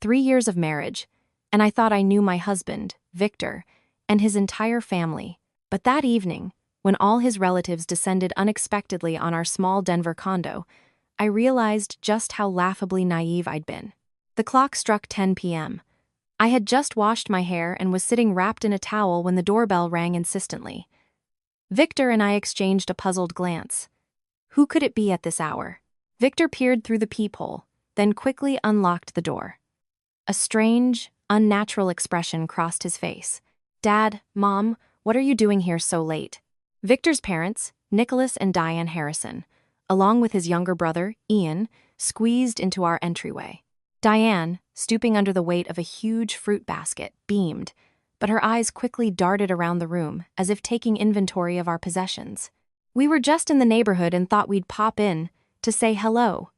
3 years of marriage, and I thought I knew my husband, Victor, and his entire family. But that evening, when all his relatives descended unexpectedly on our small Denver condo, I realized just how laughably naive I'd been. The clock struck 10 p.m. I had just washed my hair and was sitting wrapped in a towel when the doorbell rang insistently. Victor and I exchanged a puzzled glance. Who could it be at this hour? Victor peered through the peephole, then quickly unlocked the door. A strange, unnatural expression crossed his face. "Dad, Mom, what are you doing here so late?" Victor's parents, Nicholas and Diane Harrison, along with his younger brother, Ian, squeezed into our entryway. Diane, stooping under the weight of a huge fruit basket, beamed, but her eyes quickly darted around the room as if taking inventory of our possessions. "We were just in the neighborhood and thought we'd pop in to say hello."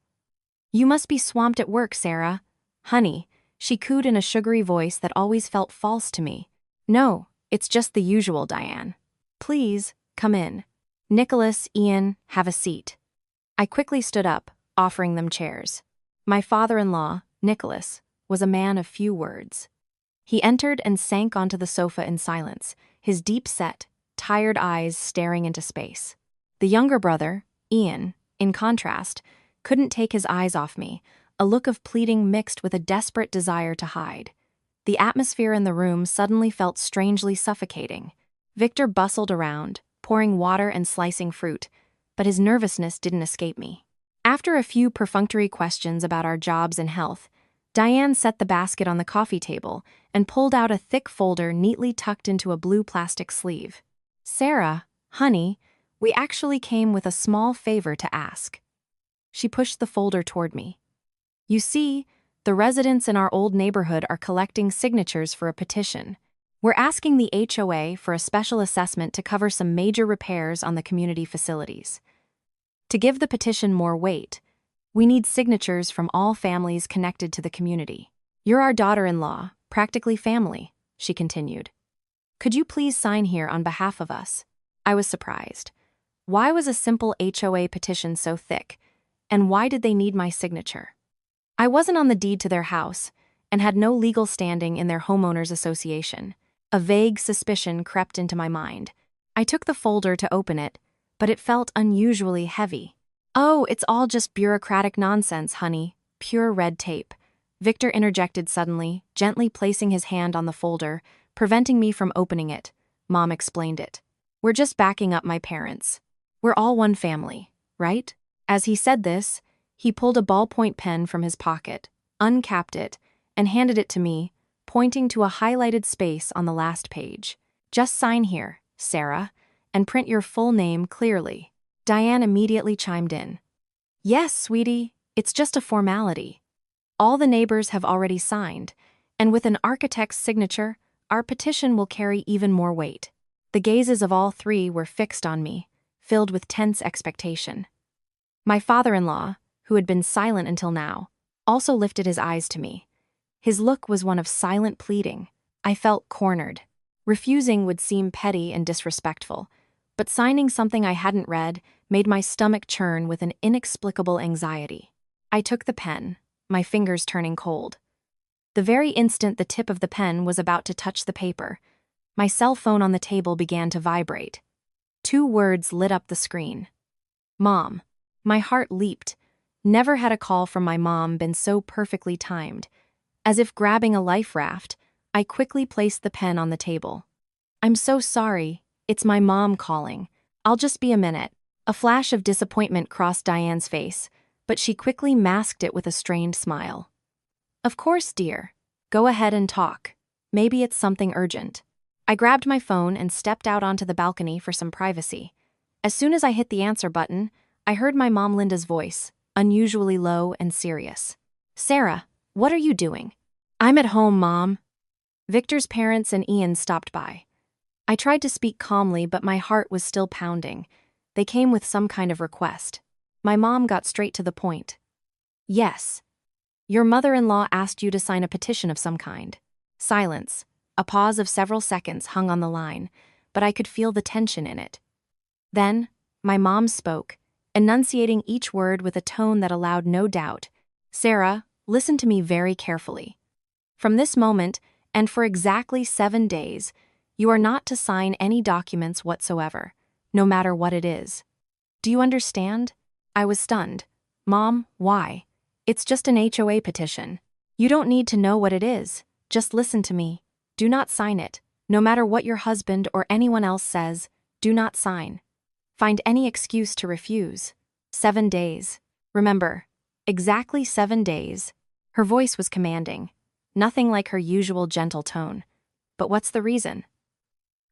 "You must be swamped at work, Sarah." "Honey," she cooed in a sugary voice that always felt false to me. "No, it's just the usual, Diane. Please, come in. Nicholas, Ian, have a seat." I quickly stood up, offering them chairs. My father-in-law, Nicholas, was a man of few words. He entered and sank onto the sofa in silence, his deep-set, tired eyes staring into space. The younger brother, Ian, in contrast, couldn't take his eyes off me, a look of pleading mixed with a desperate desire to hide. The atmosphere in the room suddenly felt strangely suffocating. Victor bustled around, pouring water and slicing fruit, but his nervousness didn't escape me. After a few perfunctory questions about our jobs and health, Diane set the basket on the coffee table and pulled out a thick folder neatly tucked into a blue plastic sleeve. "Sarah, honey, we actually came with a small favor to ask." She pushed the folder toward me. "You see, the residents in our old neighborhood are collecting signatures for a petition. We're asking the HOA for a special assessment to cover some major repairs on the community facilities. To give the petition more weight, we need signatures from all families connected to the community. You're our daughter-in-law, practically family," she continued. "Could you please sign here on behalf of us?" I was surprised. Why was a simple HOA petition so thick, and why did they need my signature? I wasn't on the deed to their house and had no legal standing in their homeowners association. A vague suspicion crept into my mind. I took the folder to open it, but it felt unusually heavy. "Oh, it's all just bureaucratic nonsense, honey. Pure red tape." Victor interjected suddenly, gently placing his hand on the folder, preventing me from opening it. Mom explained it. "We're just backing up my parents. We're all one family, right?" As he said this, he pulled a ballpoint pen from his pocket, uncapped it, and handed it to me, pointing to a highlighted space on the last page. "Just sign here, Sarah, and print your full name clearly." Diane immediately chimed in. "Yes, sweetie, it's just a formality. All the neighbors have already signed, and with an architect's signature, our petition will carry even more weight." The gazes of all three were fixed on me, filled with tense expectation. My father-in-law, who had been silent until now, also lifted his eyes to me. His look was one of silent pleading. I felt cornered. Refusing would seem petty and disrespectful, but signing something I hadn't read made my stomach churn with an inexplicable anxiety. I took the pen, my fingers turning cold. The very instant the tip of the pen was about to touch the paper, my cell phone on the table began to vibrate. 2 words lit up the screen. "Mom." My heart leaped. Never had a call from my mom been so perfectly timed. As if grabbing a life raft, I quickly placed the pen on the table. "I'm so sorry. It's my mom calling. I'll just be a minute." A flash of disappointment crossed Diane's face, but she quickly masked it with a strained smile. "Of course, dear. Go ahead and talk. Maybe it's something urgent." I grabbed my phone and stepped out onto the balcony for some privacy. As soon as I hit the answer button, I heard my mom Linda's voice, unusually low and serious. "Sarah, what are you doing?" "I'm at home, Mom." Victor's parents and Ian stopped by. I tried to speak calmly, but my heart was still pounding. They came with some kind of request. My mom got straight to the point. "Yes. Your mother-in-law asked you to sign a petition of some kind." Silence. A pause of several seconds hung on the line, but I could feel the tension in it. Then, my mom spoke, enunciating each word with a tone that allowed no doubt. "Sarah, listen to me very carefully. From this moment, and for exactly 7 days, you are not to sign any documents whatsoever, no matter what it is. Do you understand? I was stunned. Mom, why? It's just an HOA petition. You don't need to know what it is. Just listen to me. Do not sign it. No matter what your husband or anyone else says, do not sign. Find any excuse to refuse. 7 days. Remember, exactly 7 days. Her voice was commanding, nothing like her usual gentle tone. But what's the reason?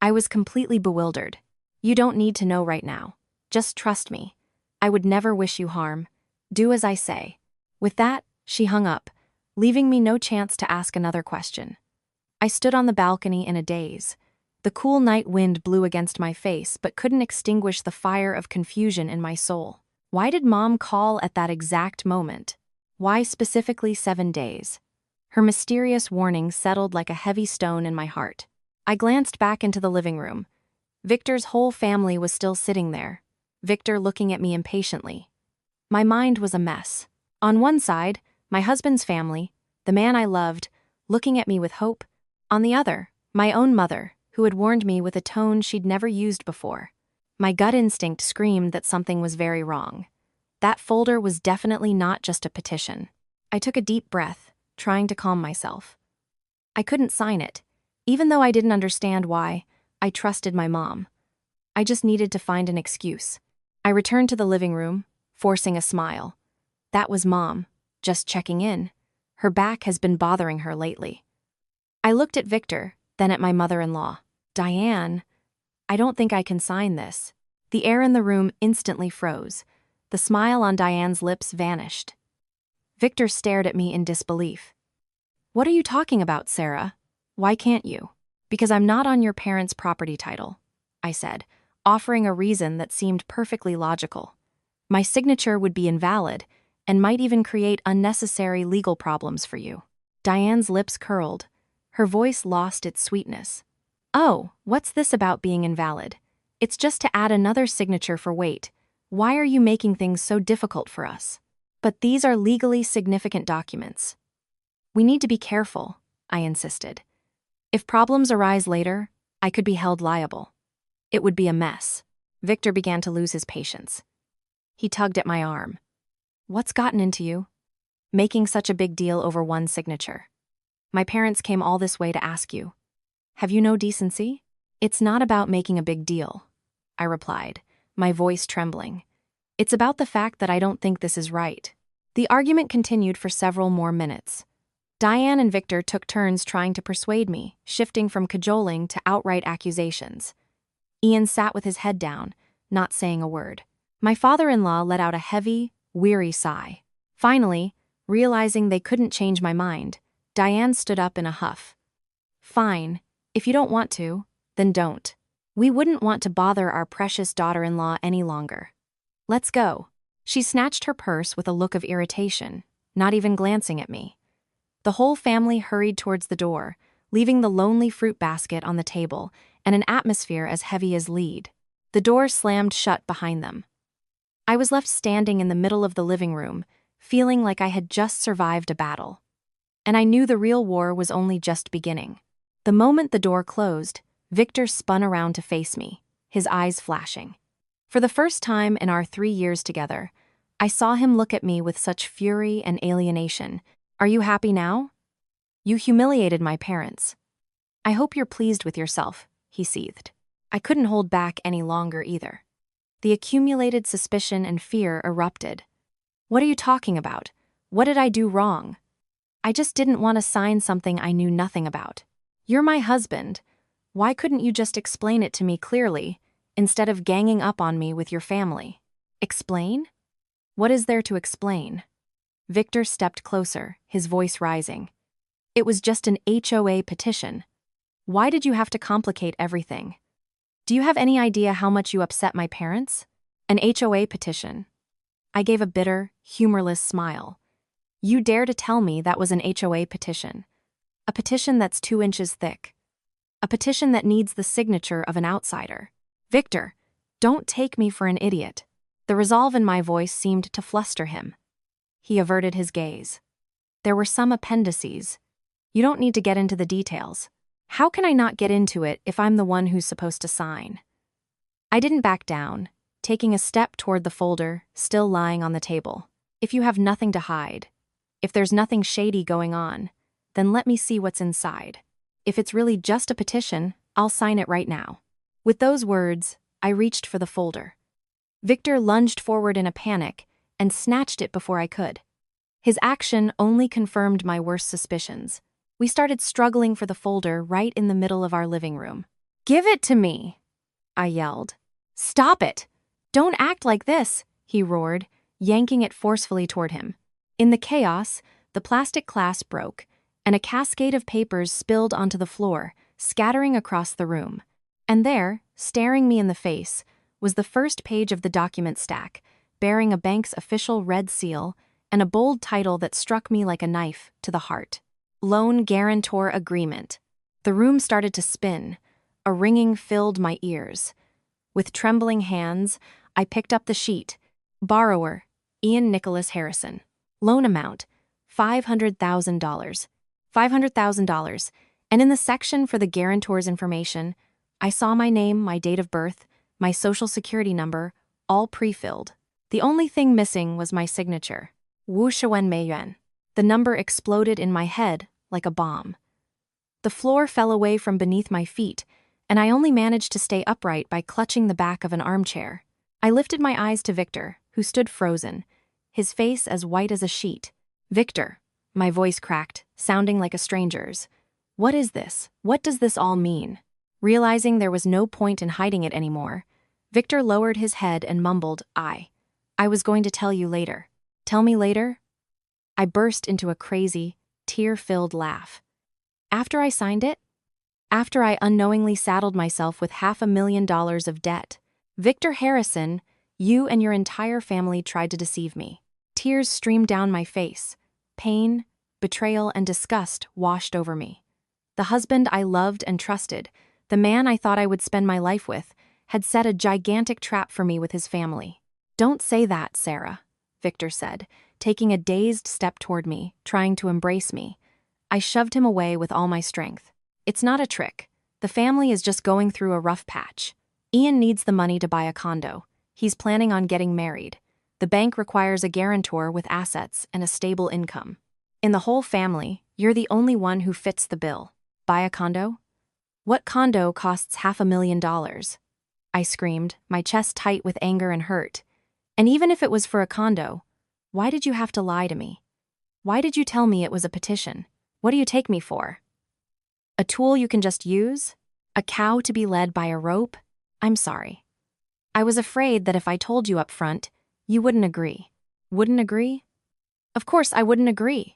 I was completely bewildered. You don't need to know right now. Just trust me. I would never wish you harm. Do as I say. With that, she hung up, leaving me no chance to ask another question. I stood on the balcony in a daze. The cool night wind blew against my face but couldn't extinguish the fire of confusion in my soul. Why did Mom call at that exact moment? Why specifically 7 days? Her mysterious warning settled like a heavy stone in my heart. I glanced back into the living room. Victor's whole family was still sitting there, Victor looking at me impatiently. My mind was a mess. On one side, my husband's family, the man I loved, looking at me with hope. On the other, my own mother, who had warned me with a tone she'd never used before. My gut instinct screamed that something was very wrong. That folder was definitely not just a petition. I took a deep breath, trying to calm myself. I couldn't sign it. Even though I didn't understand why, I trusted my mom. I just needed to find an excuse. I returned to the living room, forcing a smile. That was Mom, just checking in. Her back has been bothering her lately. I looked at Victor, then at my mother-in-law. Diane, I don't think I can sign this. The air in the room instantly froze. The smile on Diane's lips vanished. Victor stared at me in disbelief. What are you talking about, Sarah? Why can't you? Because I'm not on your parents' property title, I said, offering a reason that seemed perfectly logical. My signature would be invalid and might even create unnecessary legal problems for you. Diane's lips curled. Her voice lost its sweetness. Oh, what's this about being invalid? It's just to add another signature for weight. Why are you making things so difficult for us? But these are legally significant documents. We need to be careful, I insisted. If problems arise later, I could be held liable. It would be a mess. Victor began to lose his patience. He tugged at my arm. What's gotten into you? Making such a big deal over one signature. My parents came all this way to ask you. Have you no decency? It's not about making a big deal, I replied, my voice trembling. It's about the fact that I don't think this is right. The argument continued for several more minutes. Diane and Victor took turns trying to persuade me, shifting from cajoling to outright accusations. Ian sat with his head down, not saying a word. My father-in-law let out a heavy, weary sigh. Finally, realizing they couldn't change my mind, Diane stood up in a huff. Fine, if you don't want to, then don't. We wouldn't want to bother our precious daughter-in-law any longer. Let's go. She snatched her purse with a look of irritation, not even glancing at me. The whole family hurried towards the door, leaving the lonely fruit basket on the table and an atmosphere as heavy as lead. The door slammed shut behind them. I was left standing in the middle of the living room, feeling like I had just survived a battle. And I knew the real war was only just beginning. The moment the door closed, Victor spun around to face me, his eyes flashing. For the first time in our 3 years together, I saw him look at me with such fury and alienation. Are you happy now? You humiliated my parents. I hope you're pleased with yourself, he seethed. I couldn't hold back any longer either. The accumulated suspicion and fear erupted. What are you talking about? What did I do wrong? I just didn't want to sign something I knew nothing about. You're my husband. Why couldn't you just explain it to me clearly, instead of ganging up on me with your family? Explain? What is there to explain? Victor stepped closer, his voice rising. It was just an HOA petition. Why did you have to complicate everything? Do you have any idea how much you upset my parents? An HOA petition. I gave a bitter, humorless smile. You dare to tell me that was an HOA petition? A petition that's 2 inches thick. A petition that needs the signature of an outsider. Victor, don't take me for an idiot. The resolve in my voice seemed to fluster him. He averted his gaze. There were some appendices. You don't need to get into the details. How can I not get into it if I'm the one who's supposed to sign? I didn't back down, taking a step toward the folder, still lying on the table. If you have nothing to hide, if there's nothing shady going on, then let me see what's inside. If it's really just a petition, I'll sign it right now. With those words, I reached for the folder. Victor lunged forward in a panic and snatched it before I could. His action only confirmed my worst suspicions. We started struggling for the folder right in the middle of our living room. "Give it to me!" I yelled. "Stop it! Don't act like this!" he roared, yanking it forcefully toward him. In the chaos, the plastic clasp broke, and a cascade of papers spilled onto the floor, scattering across the room. And there, staring me in the face, was the first page of the document stack, bearing a bank's official red seal and a bold title that struck me like a knife to the heart. Loan Guarantor Agreement. The room started to spin. A ringing filled my ears. With trembling hands, I picked up the sheet. Borrower, Ian Nicholas Harrison. Loan amount, $500,000. $500,000. And in the section for the guarantor's information, I saw my name, my date of birth, my social security number, all pre-filled. The only thing missing was my signature. Wu Shuwen Meiyuan. The number exploded in my head like a bomb. The floor fell away from beneath my feet, and I only managed to stay upright by clutching the back of an armchair. I lifted my eyes to Victor, who stood frozen, his face as white as a sheet. "Victor," my voice cracked, sounding like a stranger's. "What is this? What does this all mean?" Realizing there was no point in hiding it anymore, Victor lowered his head and mumbled, I was going to tell you later." "Tell me later?" I burst into a crazy, tear-filled laugh. "After I signed it? After I unknowingly saddled myself with $500,000 of debt? Victor Harrison, you and your entire family tried to deceive me." Tears streamed down my face. Pain, betrayal, and disgust washed over me. The husband I loved and trusted, the man I thought I would spend my life with, had set a gigantic trap for me with his family. "Don't say that, Sarah," Victor said, taking a dazed step toward me, trying to embrace me. I shoved him away with all my strength. "It's not a trick. The family is just going through a rough patch. Ian needs the money to buy a condo. He's planning on getting married. The bank requires a guarantor with assets and a stable income. In the whole family, you're the only one who fits the bill. Buy a condo? What condo costs $500,000? I screamed, my chest tight with anger and hurt. "And even if it was for a condo, why did you have to lie to me? Why did you tell me it was a petition? What do you take me for? A tool you can just use? A cow to be led by a rope? I'm sorry. I was afraid that if I told you up front, you wouldn't agree." "Wouldn't agree?" Of course I wouldn't agree.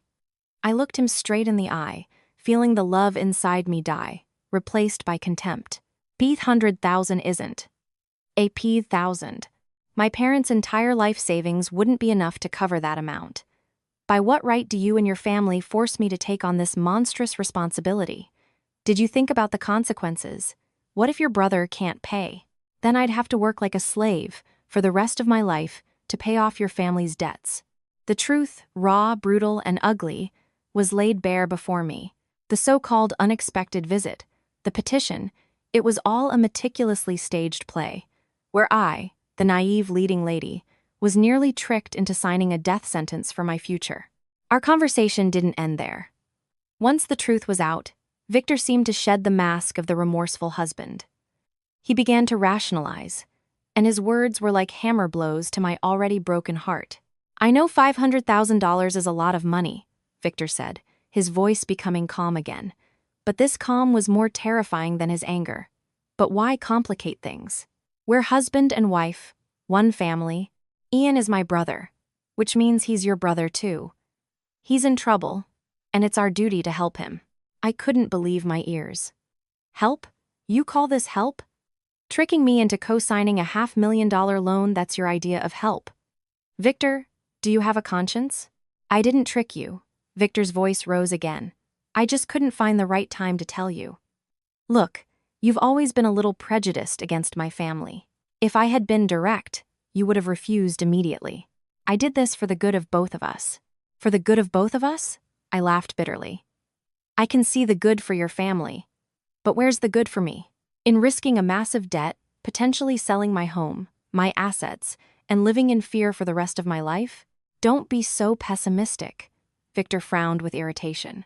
I looked him straight in the eye, feeling the love inside me die, replaced by contempt. $100,000 isn't. $1,000. My parents' entire life savings wouldn't be enough to cover that amount. By what right do you and your family force me to take on this monstrous responsibility? Did you think about the consequences? What if your brother can't pay? Then I'd have to work like a slave for the rest of my life to pay off your family's debts. The truth, raw, brutal, and ugly, was laid bare before me. The so-called unexpected visit, the petition, it was all a meticulously staged play, where I, the naive leading lady, was nearly tricked into signing a death sentence for my future. Our conversation didn't end there. Once the truth was out, Victor seemed to shed the mask of the remorseful husband. He began to rationalize, and his words were like hammer blows to my already broken heart. "I know $500,000 is a lot of money," Victor said, his voice becoming calm again. But this calm was more terrifying than his anger. "But why complicate things? We're husband and wife, one family. Ian is my brother, which means he's your brother too. He's in trouble, and it's our duty to help him." I couldn't believe my ears. "Help? You call this help? Tricking me into co-signing a $500,000 loan, that's your idea of help? Victor, do you have a conscience?" "I didn't trick you." Victor's voice rose again. "I just couldn't find the right time to tell you. Look, you've always been a little prejudiced against my family. If I had been direct, you would have refused immediately. I did this for the good of both of us." "For the good of both of us?" I laughed bitterly. I can see the good for your family. But where's the good for me? In risking a massive debt, potentially selling my home, my assets, and living in fear for the rest of my life? Don't be so pessimistic. Victor frowned with irritation.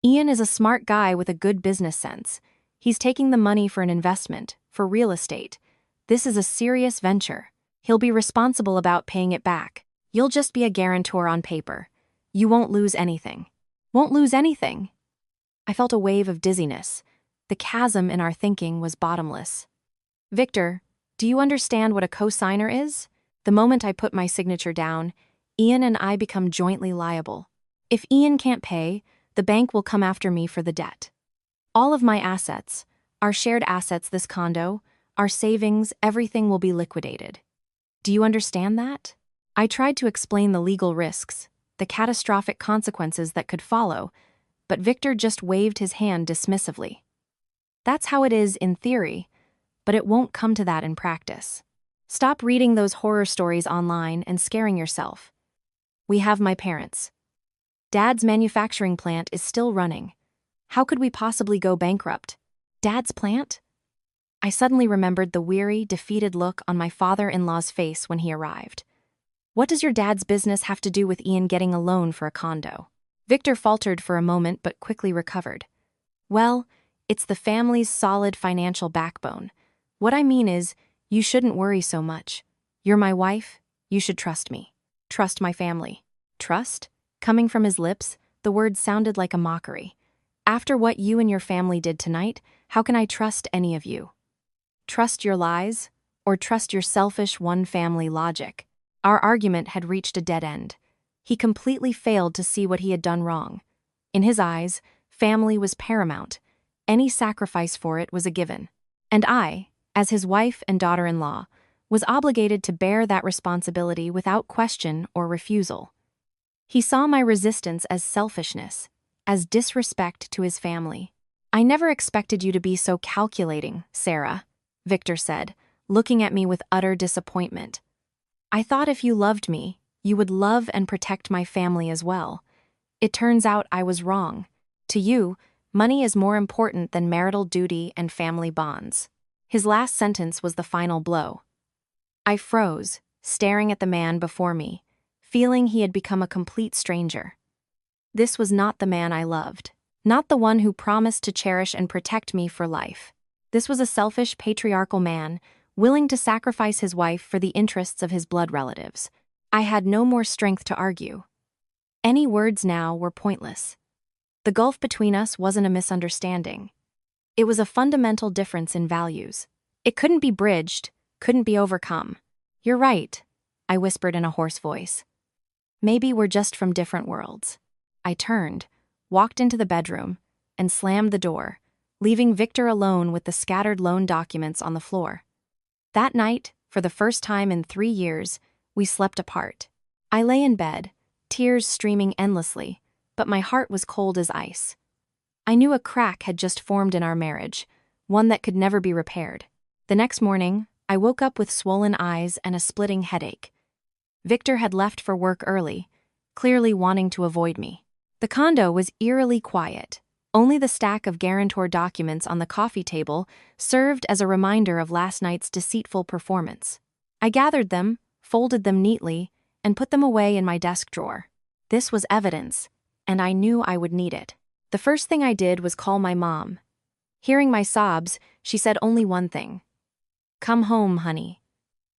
Ian is a smart guy with a good business sense. He's taking the money for an investment, for real estate. This is a serious venture. He'll be responsible about paying it back. You'll just be a guarantor on paper. You won't lose anything. Won't lose anything. I felt a wave of dizziness. The chasm in our thinking was bottomless. Victor, do you understand what a co-signer is? The moment I put my signature down, Ian and I become jointly liable. If Ian can't pay, the bank will come after me for the debt. All of my assets, our shared assets, this condo, our savings, everything will be liquidated. Do you understand that? I tried to explain the legal risks, the catastrophic consequences that could follow, but Victor just waved his hand dismissively. That's how it is in theory, but it won't come to that in practice. Stop reading those horror stories online and scaring yourself. We have my parents. Dad's manufacturing plant is still running. How could we possibly go bankrupt? Dad's plant? I suddenly remembered the weary, defeated look on my father-in-law's face when he arrived. What does your dad's business have to do with Ian getting a loan for a condo? Victor faltered for a moment but quickly recovered. Well, it's the family's solid financial backbone. What I mean is, you shouldn't worry so much. You're my wife, you should trust me. Trust my family. Trust? Coming from his lips, the word sounded like a mockery. After what you and your family did tonight, how can I trust any of you? Trust your lies, or trust your selfish one-family logic? Our argument had reached a dead end. He completely failed to see what he had done wrong. In his eyes, family was paramount. Any sacrifice for it was a given. And I, as his wife and daughter-in-law, was obligated to bear that responsibility without question or refusal. He saw my resistance as selfishness, as disrespect to his family. I never expected you to be so calculating, Sarah, Victor said, looking at me with utter disappointment. I thought if you loved me, you would love and protect my family as well. It turns out I was wrong. To you, money is more important than marital duty and family bonds. His last sentence was the final blow. I froze, staring at the man before me, feeling he had become a complete stranger. This was not the man I loved, not the one who promised to cherish and protect me for life. This was a selfish, patriarchal man, willing to sacrifice his wife for the interests of his blood relatives. I had no more strength to argue. Any words now were pointless. The gulf between us wasn't a misunderstanding. It was a fundamental difference in values. It couldn't be bridged, couldn't be overcome. You're right, I whispered in a hoarse voice. Maybe we're just from different worlds. I turned, walked into the bedroom, and slammed the door, leaving Victor alone with the scattered loan documents on the floor. That night, for the first time in 3 years, we slept apart. I lay in bed, tears streaming endlessly, but my heart was cold as ice. I knew a crack had just formed in our marriage, one that could never be repaired. The next morning, I woke up with swollen eyes and a splitting headache. Victor had left for work early, clearly wanting to avoid me. The condo was eerily quiet. Only the stack of guarantor documents on the coffee table served as a reminder of last night's deceitful performance. I gathered them, folded them neatly, and put them away in my desk drawer. This was evidence, and I knew I would need it. The first thing I did was call my mom. Hearing my sobs, she said only one thing. "Come home, honey."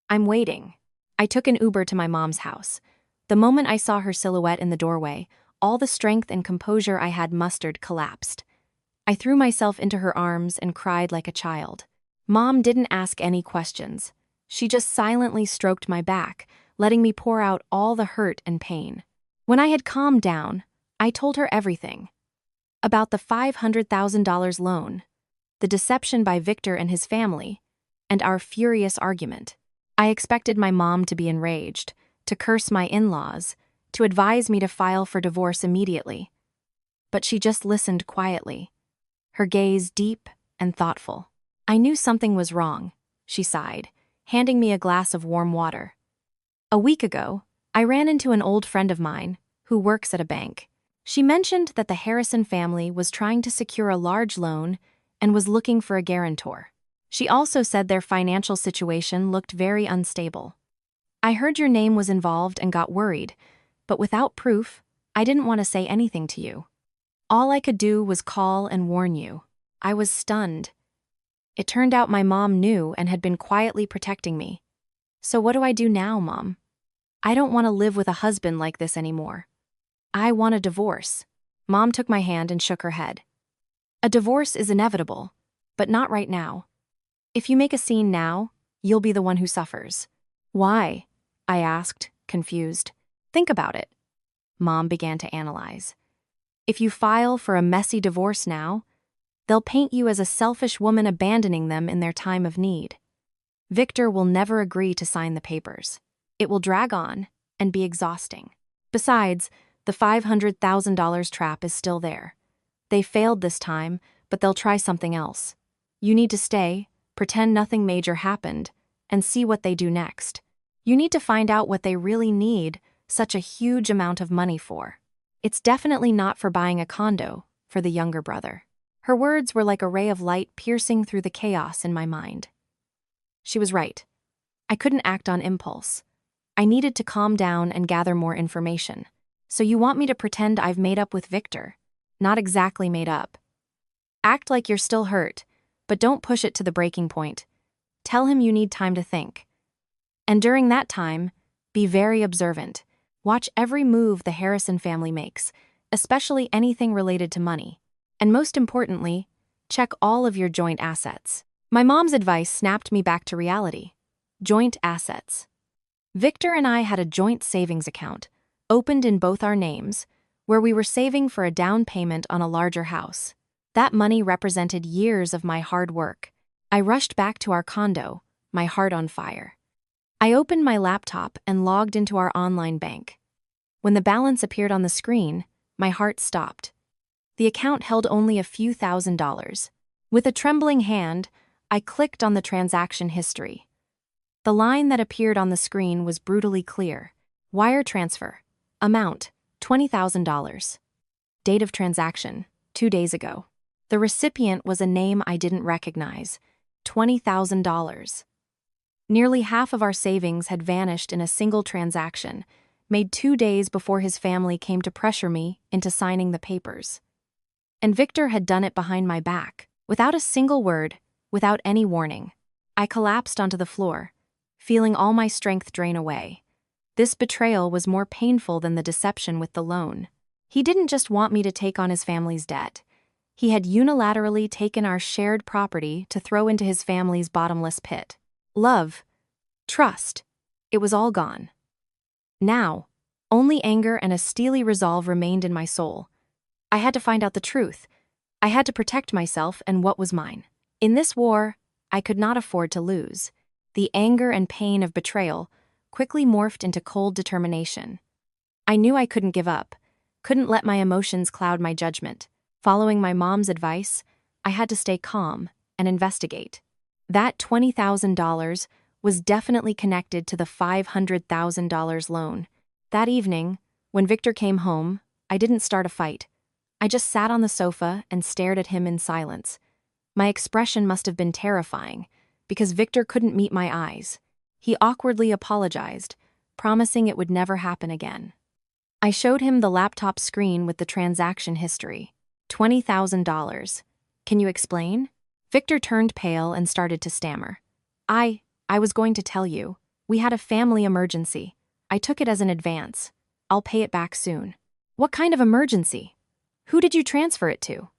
"I'm waiting." I took an Uber to my mom's house. The moment I saw her silhouette in the doorway, all the strength and composure I had mustered collapsed. I threw myself into her arms and cried like a child. Mom didn't ask any questions. She just silently stroked my back, letting me pour out all the hurt and pain. When I had calmed down, I told her everything. About the $500,000 loan, the deception by Victor and his family, and our furious argument. I expected my mom to be enraged, to curse my in-laws, to advise me to file for divorce immediately. But she just listened quietly, her gaze deep and thoughtful. I knew something was wrong, she sighed, handing me a glass of warm water. A week ago, I ran into an old friend of mine who works at a bank. She mentioned that the Harrison family was trying to secure a large loan and was looking for a guarantor. She also said their financial situation looked very unstable. I heard your name was involved and got worried, but without proof, I didn't want to say anything to you. All I could do was call and warn you. I was stunned. It turned out my mom knew and had been quietly protecting me. So what do I do now, Mom? I don't want to live with a husband like this anymore. I want a divorce. Mom took my hand and shook her head. A divorce is inevitable, but not right now. If you make a scene now, you'll be the one who suffers. Why? I asked, confused. Think about it. Mom began to analyze. If you file for a messy divorce now, they'll paint you as a selfish woman abandoning them in their time of need. Victor will never agree to sign the papers. It will drag on and be exhausting. Besides, the $500,000 trap is still there. They failed this time, but they'll try something else. You need to stay, pretend nothing major happened, and see what they do next. You need to find out what they really need such a huge amount of money for. It's definitely not for buying a condo, for the younger brother. Her words were like a ray of light piercing through the chaos in my mind. She was right. I couldn't act on impulse. I needed to calm down and gather more information. So you want me to pretend I've made up with Victor? Not exactly made up. Act like you're still hurt, but don't push it to the breaking point. Tell him you need time to think. And during that time, be very observant. Watch every move the Harrison family makes, especially anything related to money. And most importantly, check all of your joint assets. My mom's advice snapped me back to reality. Joint assets. Victor and I had a joint savings account, opened in both our names, where we were saving for a down payment on a larger house. That money represented years of my hard work. I rushed back to our condo, my heart on fire. I opened my laptop and logged into our online bank. When the balance appeared on the screen, my heart stopped. The account held only a few $1,000s. With a trembling hand, I clicked on the transaction history. The line that appeared on the screen was brutally clear. Wire transfer. Amount, $20,000. Date of transaction, 2 days ago. The recipient was a name I didn't recognize. $20,000. Nearly half of our savings had vanished in a single transaction, made 2 days before his family came to pressure me into signing the papers. And Victor had done it behind my back, without a single word, without any warning. I collapsed onto the floor, feeling all my strength drain away. This betrayal was more painful than the deception with the loan. He didn't just want me to take on his family's debt. He had unilaterally taken our shared property to throw into his family's bottomless pit. Love, trust, it was all gone. Now, only anger and a steely resolve remained in my soul. I had to find out the truth. I had to protect myself and what was mine. In this war, I could not afford to lose. The anger and pain of betrayal quickly morphed into cold determination. I knew I couldn't give up, couldn't let my emotions cloud my judgment. Following my mom's advice, I had to stay calm and investigate. That $20,000 was definitely connected to the $500,000 loan. That evening, when Victor came home, I didn't start a fight. I just sat on the sofa and stared at him in silence. My expression must have been terrifying, because Victor couldn't meet my eyes. He awkwardly apologized, promising it would never happen again. I showed him the laptop screen with the transaction history. $20,000. Can you explain? Victor turned pale and started to stammer. I was going to tell you. We had a family emergency. I took it as an advance. I'll pay it back soon. What kind of emergency? Who did you transfer it to?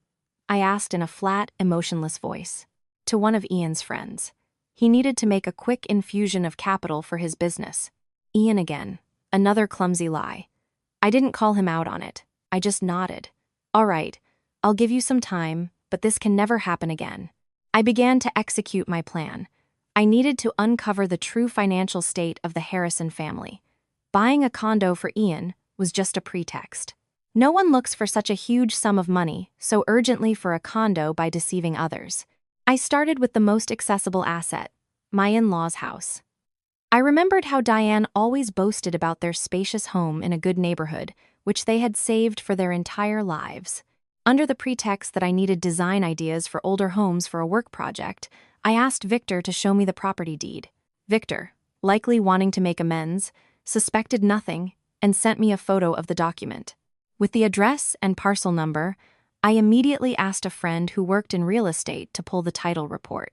I asked in a flat, emotionless voice. To one of Ian's friends. He needed to make a quick infusion of capital for his business. Ian again. Another clumsy lie. I didn't call him out on it. I just nodded. All right, I'll give you some time, but this can never happen again. I began to execute my plan. I needed to uncover the true financial state of the Harrison family. Buying a condo for Ian was just a pretext. No one looks for such a huge sum of money so urgently for a condo by deceiving others. I started with the most accessible asset, my in-laws' house. I remembered how Diane always boasted about their spacious home in a good neighborhood, which they had saved for their entire lives. Under the pretext that I needed design ideas for older homes for a work project, I asked Victor to show me the property deed. Victor, likely wanting to make amends, suspected nothing and sent me a photo of the document. With the address and parcel number, I immediately asked a friend who worked in real estate to pull the title report.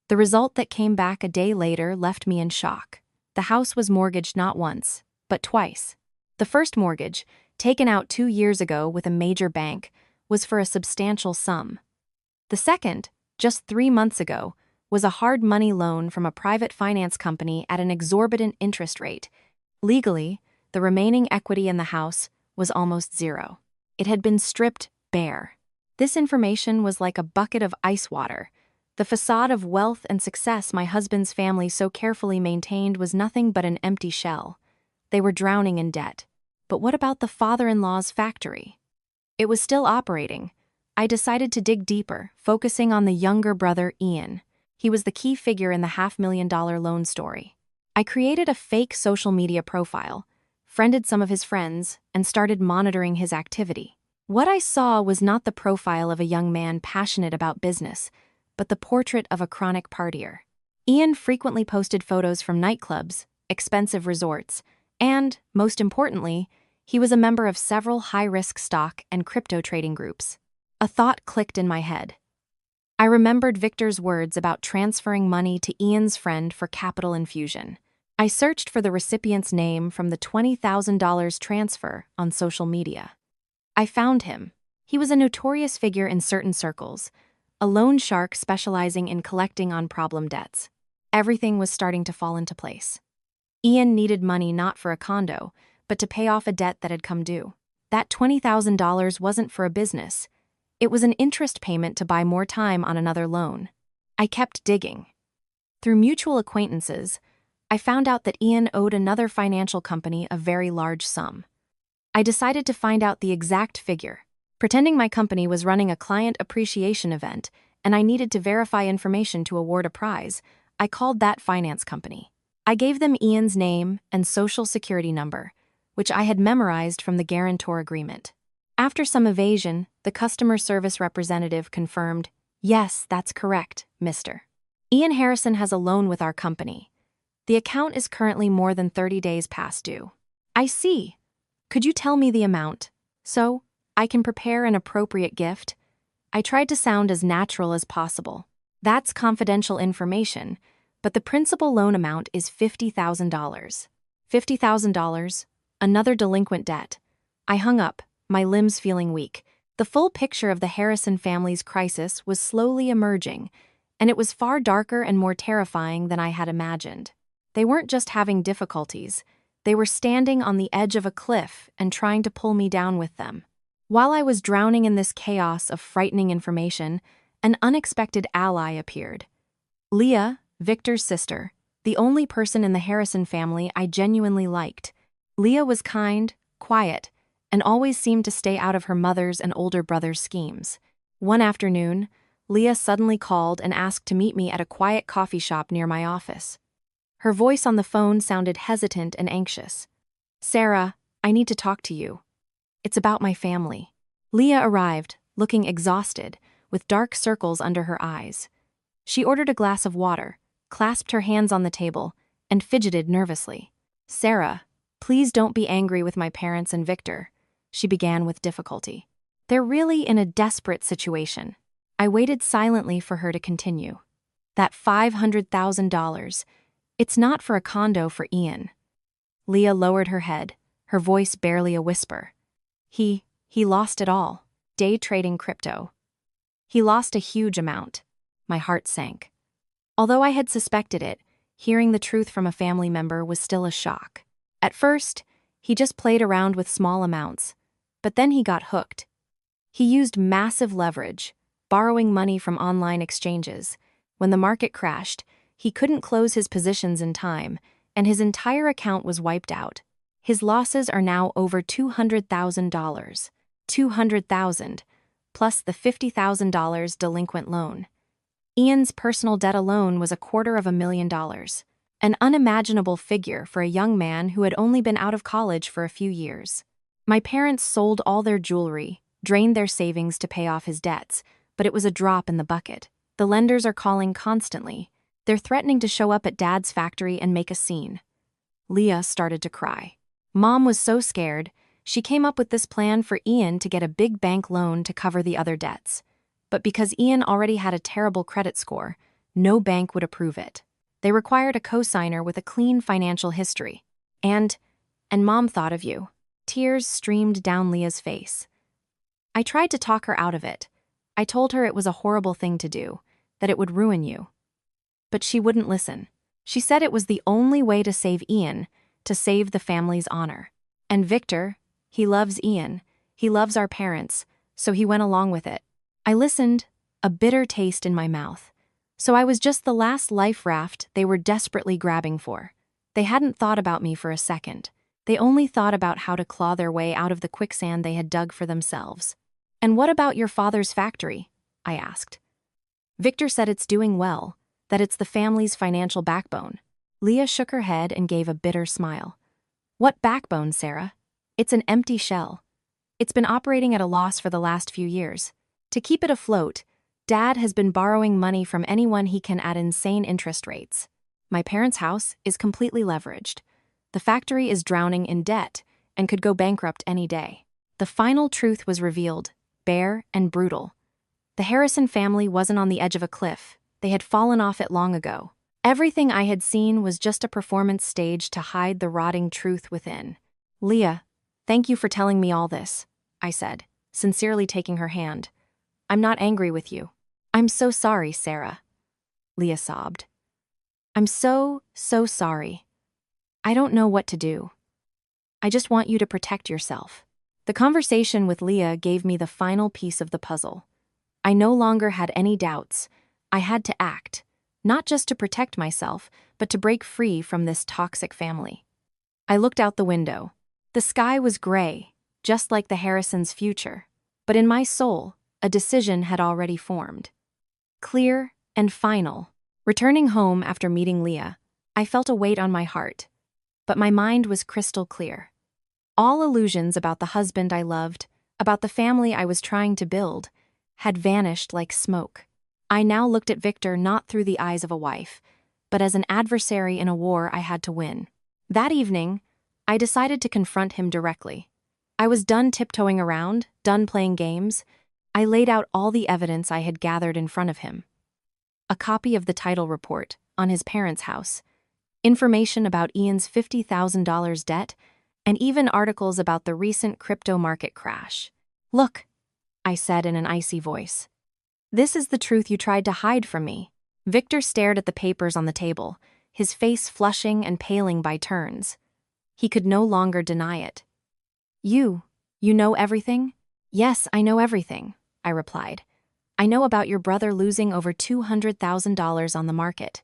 The result that came back a day later left me in shock. The house was mortgaged not once, but twice. The first mortgage, taken out 2 years ago with a major bank, was for a substantial sum. The second, just 3 months ago, was a hard money loan from a private finance company at an exorbitant interest rate. Legally, the remaining equity in the house was almost zero. It had been stripped bare. This information was like a bucket of ice water. The facade of wealth and success my husband's family so carefully maintained was nothing but an empty shell. They were drowning in debt. But what about the father-in-law's factory? It was still operating. I decided to dig deeper, focusing on the younger brother, Ian. He was the key figure in the $500,000 loan story. I created a fake social media profile, friended some of his friends, and started monitoring his activity. What I saw was not the profile of a young man passionate about business, but the portrait of a chronic partier. Ian frequently posted photos from nightclubs, expensive resorts, and, most importantly, he was a member of several high-risk stock and crypto trading groups. A thought clicked in my head. I remembered Victor's words about transferring money to Ian's friend for capital infusion. I searched for the recipient's name from the $20,000 transfer on social media. I found him. He was a notorious figure in certain circles, a loan shark specializing in collecting on problem debts. Everything was starting to fall into place. Ian needed money not for a condo, but to pay off a debt that had come due. That $20,000 wasn't for a business. It was an interest payment to buy more time on another loan. I kept digging. Through mutual acquaintances, I found out that Ian owed another financial company a very large sum. I decided to find out the exact figure. Pretending my company was running a client appreciation event and I needed to verify information to award a prize, I called that finance company. I gave them Ian's name and social security number, which I had memorized from the guarantor agreement. After some evasion, the customer service representative confirmed, "Yes, that's correct, Mr. Ian Harrison has a loan with our company. The account is currently more than 30 days past due." "I see. Could you tell me the amount, so I can prepare an appropriate gift?" I tried to sound as natural as possible. "That's confidential information, but the principal loan amount is $50,000. $50,000, another delinquent debt." I hung up, my limbs feeling weak. The full picture of the Harrison family's crisis was slowly emerging, and it was far darker and more terrifying than I had imagined. They weren't just having difficulties, they were standing on the edge of a cliff and trying to pull me down with them. While I was drowning in this chaos of frightening information, an unexpected ally appeared. Leah, Victor's sister, the only person in the Harrison family I genuinely liked. Leah was kind, quiet, and always seemed to stay out of her mother's and older brother's schemes. One afternoon, Leah suddenly called and asked to meet me at a quiet coffee shop near my office. Her voice on the phone sounded hesitant and anxious. "Sarah, I need to talk to you. It's about my family." Leah arrived, looking exhausted, with dark circles under her eyes. She ordered a glass of water, clasped her hands on the table, and fidgeted nervously. "Sarah, please don't be angry with my parents and Victor," she began with difficulty. "They're really in a desperate situation." I waited silently for her to continue. "That $500,000, it's not for a condo for Ian." Leah lowered her head, her voice barely a whisper. He lost it all. Day trading crypto. He lost a huge amount." My heart sank. Although I had suspected it, hearing the truth from a family member was still a shock. At first, he just played around with small amounts, but then he got hooked. He used massive leverage, borrowing money from online exchanges. When the market crashed, he couldn't close his positions in time, and his entire account was wiped out. His losses are now over $200,000. $200,000, plus the $50,000 delinquent loan. Ian's personal debt alone was $250,000, an unimaginable figure for a young man who had only been out of college for a few years. My parents sold all their jewelry, drained their savings to pay off his debts, but it was a drop in the bucket. The lenders are calling constantly. They're threatening to show up at Dad's factory and make a scene. Leah started to cry. Mom was so scared, she came up with this plan for Ian to get a big bank loan to cover the other debts. But because Ian already had a terrible credit score, no bank would approve it. They required a co-signer with a clean financial history. And Mom thought of you. Tears streamed down Leah's face. I tried to talk her out of it. I told her it was a horrible thing to do, that it would ruin you. But she wouldn't listen. She said it was the only way to save Ian, to save the family's honor. And Victor, he loves Ian, he loves our parents, so he went along with it. I listened, a bitter taste in my mouth. So I was just the last life raft they were desperately grabbing for. They hadn't thought about me for a second. They only thought about how to claw their way out of the quicksand they had dug for themselves. And what about your father's factory? I asked. Victor said it's doing well, that it's the family's financial backbone. Leah shook her head and gave a bitter smile. What backbone, Sarah? It's an empty shell. It's been operating at a loss for the last few years. To keep it afloat, Dad has been borrowing money from anyone he can at insane interest rates. My parents' house is completely leveraged. The factory is drowning in debt and could go bankrupt any day. The final truth was revealed, bare and brutal. The Harrison family wasn't on the edge of a cliff. They had fallen off it long ago. Everything I had seen was just a performance stage to hide the rotting truth within. Leah, thank you for telling me all this, I said, sincerely taking her hand. I'm not angry with you. I'm so sorry, Sarah. Leah sobbed. I'm so sorry. I don't know what to do. I just want you to protect yourself. The conversation with Leah gave me the final piece of the puzzle. I no longer had any doubts. I had to act, not just to protect myself, but to break free from this toxic family. I looked out the window. The sky was gray, just like the Harrisons' future. But in my soul, a decision had already formed. Clear and final. Returning home after meeting Leah, I felt a weight on my heart. But my mind was crystal clear. All illusions about the husband I loved, about the family I was trying to build, had vanished like smoke. I now looked at Victor not through the eyes of a wife, but as an adversary in a war I had to win. That evening, I decided to confront him directly. I was done tiptoeing around, done playing games. I laid out all the evidence I had gathered in front of him. A copy of the title report on his parents' house, information about Ian's $50,000 debt, and even articles about the recent crypto market crash. Look, I said in an icy voice. This is the truth you tried to hide from me. Victor stared at the papers on the table, his face flushing and paling by turns. He could no longer deny it. You know everything? Yes, I know everything, I replied. I know about your brother losing over $200,000 on the market.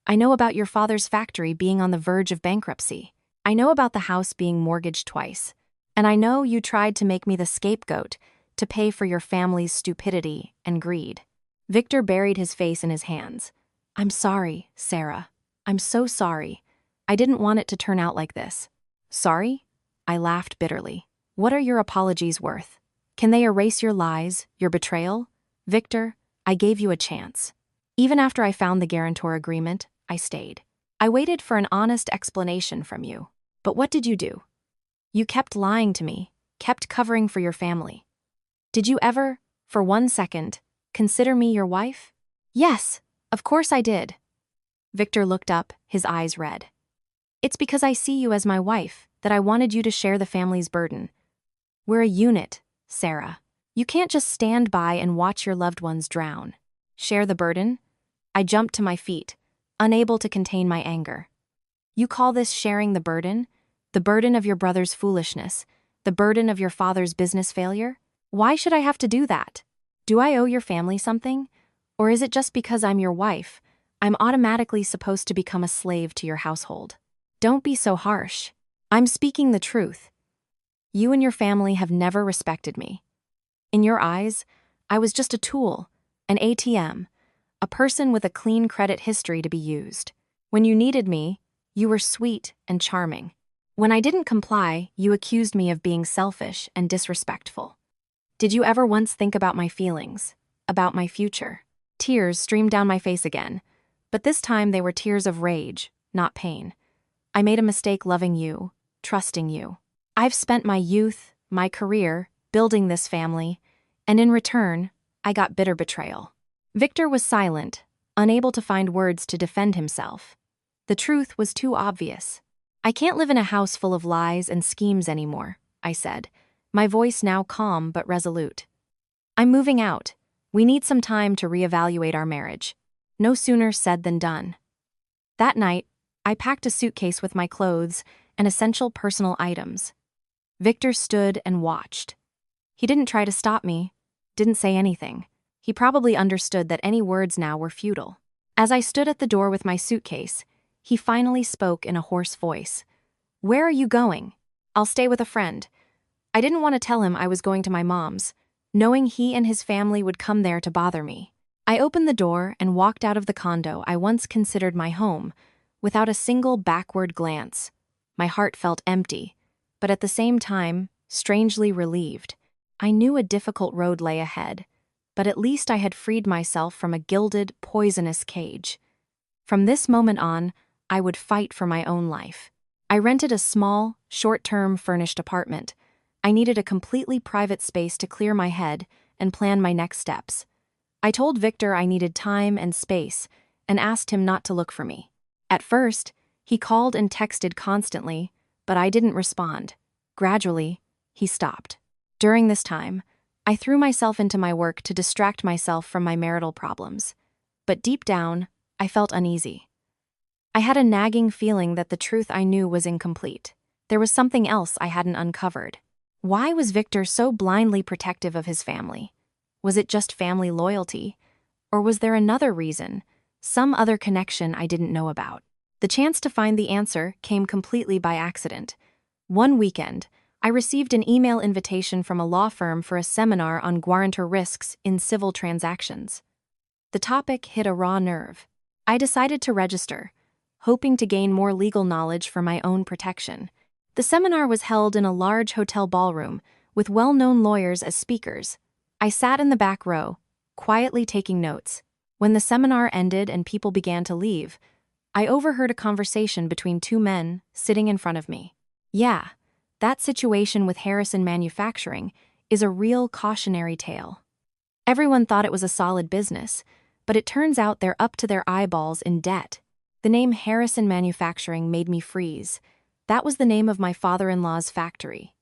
I know about your father's factory being on the verge of bankruptcy. I know about the house being mortgaged twice. And I know you tried to make me the scapegoat to pay for your family's stupidity and greed. Victor buried his face in his hands. I'm sorry, Sarah. I'm so sorry. I didn't want it to turn out like this. Sorry? I laughed bitterly. What are your apologies worth? Can they erase your lies, your betrayal? Victor, I gave you a chance. Even after I found the guarantor agreement, I stayed. I waited for an honest explanation from you. But what did you do? You kept lying to me, kept covering for your family. Did you ever, for 1 second, consider me your wife? Yes, of course I did. Victor looked up, his eyes red. It's because I see you as my wife that I wanted you to share the family's burden. We're a unit, Sarah. You can't just stand by and watch your loved ones drown. Share the burden? I jumped to my feet, unable to contain my anger. You call this sharing the burden? The burden of your brother's foolishness? The burden of your father's business failure? Why should I have to do that? Do I owe your family something? Or is it just because I'm your wife, I'm automatically supposed to become a slave to your household? Don't be so harsh. I'm speaking the truth. You and your family have never respected me. In your eyes, I was just a tool, an ATM, a person with a clean credit history to be used. When you needed me, you were sweet and charming. When I didn't comply, you accused me of being selfish and disrespectful. Did you ever once think about my feelings? About my future? Tears streamed down my face again, but this time they were tears of rage, not pain. I made a mistake loving you, trusting you. I've spent my youth, my career, building this family, and in return, I got bitter betrayal. Victor was silent, unable to find words to defend himself. The truth was too obvious. I can't live in a house full of lies and schemes anymore, I said, my voice now calm but resolute. I'm moving out. We need some time to reevaluate our marriage. No sooner said than done. That night, I packed a suitcase with my clothes and essential personal items. Victor stood and watched. He didn't try to stop me, didn't say anything. He probably understood that any words now were futile. As I stood at the door with my suitcase, he finally spoke in a hoarse voice. "Where are you going?" "I'll stay with a friend." I didn't want to tell him I was going to my mom's, knowing he and his family would come there to bother me. I opened the door and walked out of the condo I once considered my home, without a single backward glance. My heart felt empty, but at the same time, strangely relieved. I knew a difficult road lay ahead, but at least I had freed myself from a gilded, poisonous cage. From this moment on, I would fight for my own life. I rented a small, short-term furnished apartment. I needed a completely private space to clear my head and plan my next steps. I told Victor I needed time and space and asked him not to look for me. At first, he called and texted constantly, but I didn't respond. Gradually, he stopped. During this time, I threw myself into my work to distract myself from my marital problems. But deep down, I felt uneasy. I had a nagging feeling that the truth I knew was incomplete. There was something else I hadn't uncovered. Why was Victor so blindly protective of his family? Was it just family loyalty? Or was there another reason, some other connection I didn't know about? The chance to find the answer came completely by accident. One weekend, I received an email invitation from a law firm for a seminar on guarantor risks in civil transactions. The topic hit a raw nerve. I decided to register, hoping to gain more legal knowledge for my own protection. The seminar was held in a large hotel ballroom, with well-known lawyers as speakers. I sat in the back row, quietly taking notes. When the seminar ended and people began to leave, I overheard a conversation between two men sitting in front of me. Yeah, that situation with Harrison Manufacturing is a real cautionary tale. Everyone thought it was a solid business, but it turns out they're up to their eyeballs in debt. The name Harrison Manufacturing made me freeze. That was the name of my father-in-law's factory.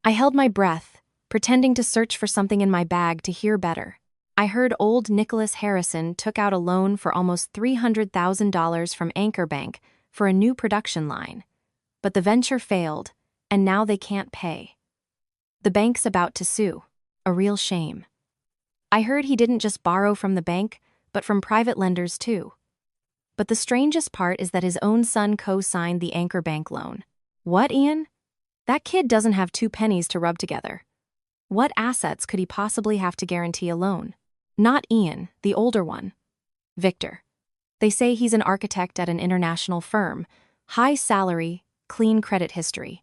I held my breath, pretending to search for something in my bag to hear better. I heard old Nicholas Harrison took out a loan for almost $300,000 from Anchor Bank for a new production line. But the venture failed, and now they can't pay. The bank's about to sue. A real shame. I heard he didn't just borrow from the bank, but from private lenders too. But the strangest part is that his own son co-signed the Anchor Bank loan. What, Ian? That kid doesn't have two pennies to rub together. What assets could he possibly have to guarantee a loan? Not Ian, the older one. Victor. They say he's an architect at an international firm. High salary, clean credit history.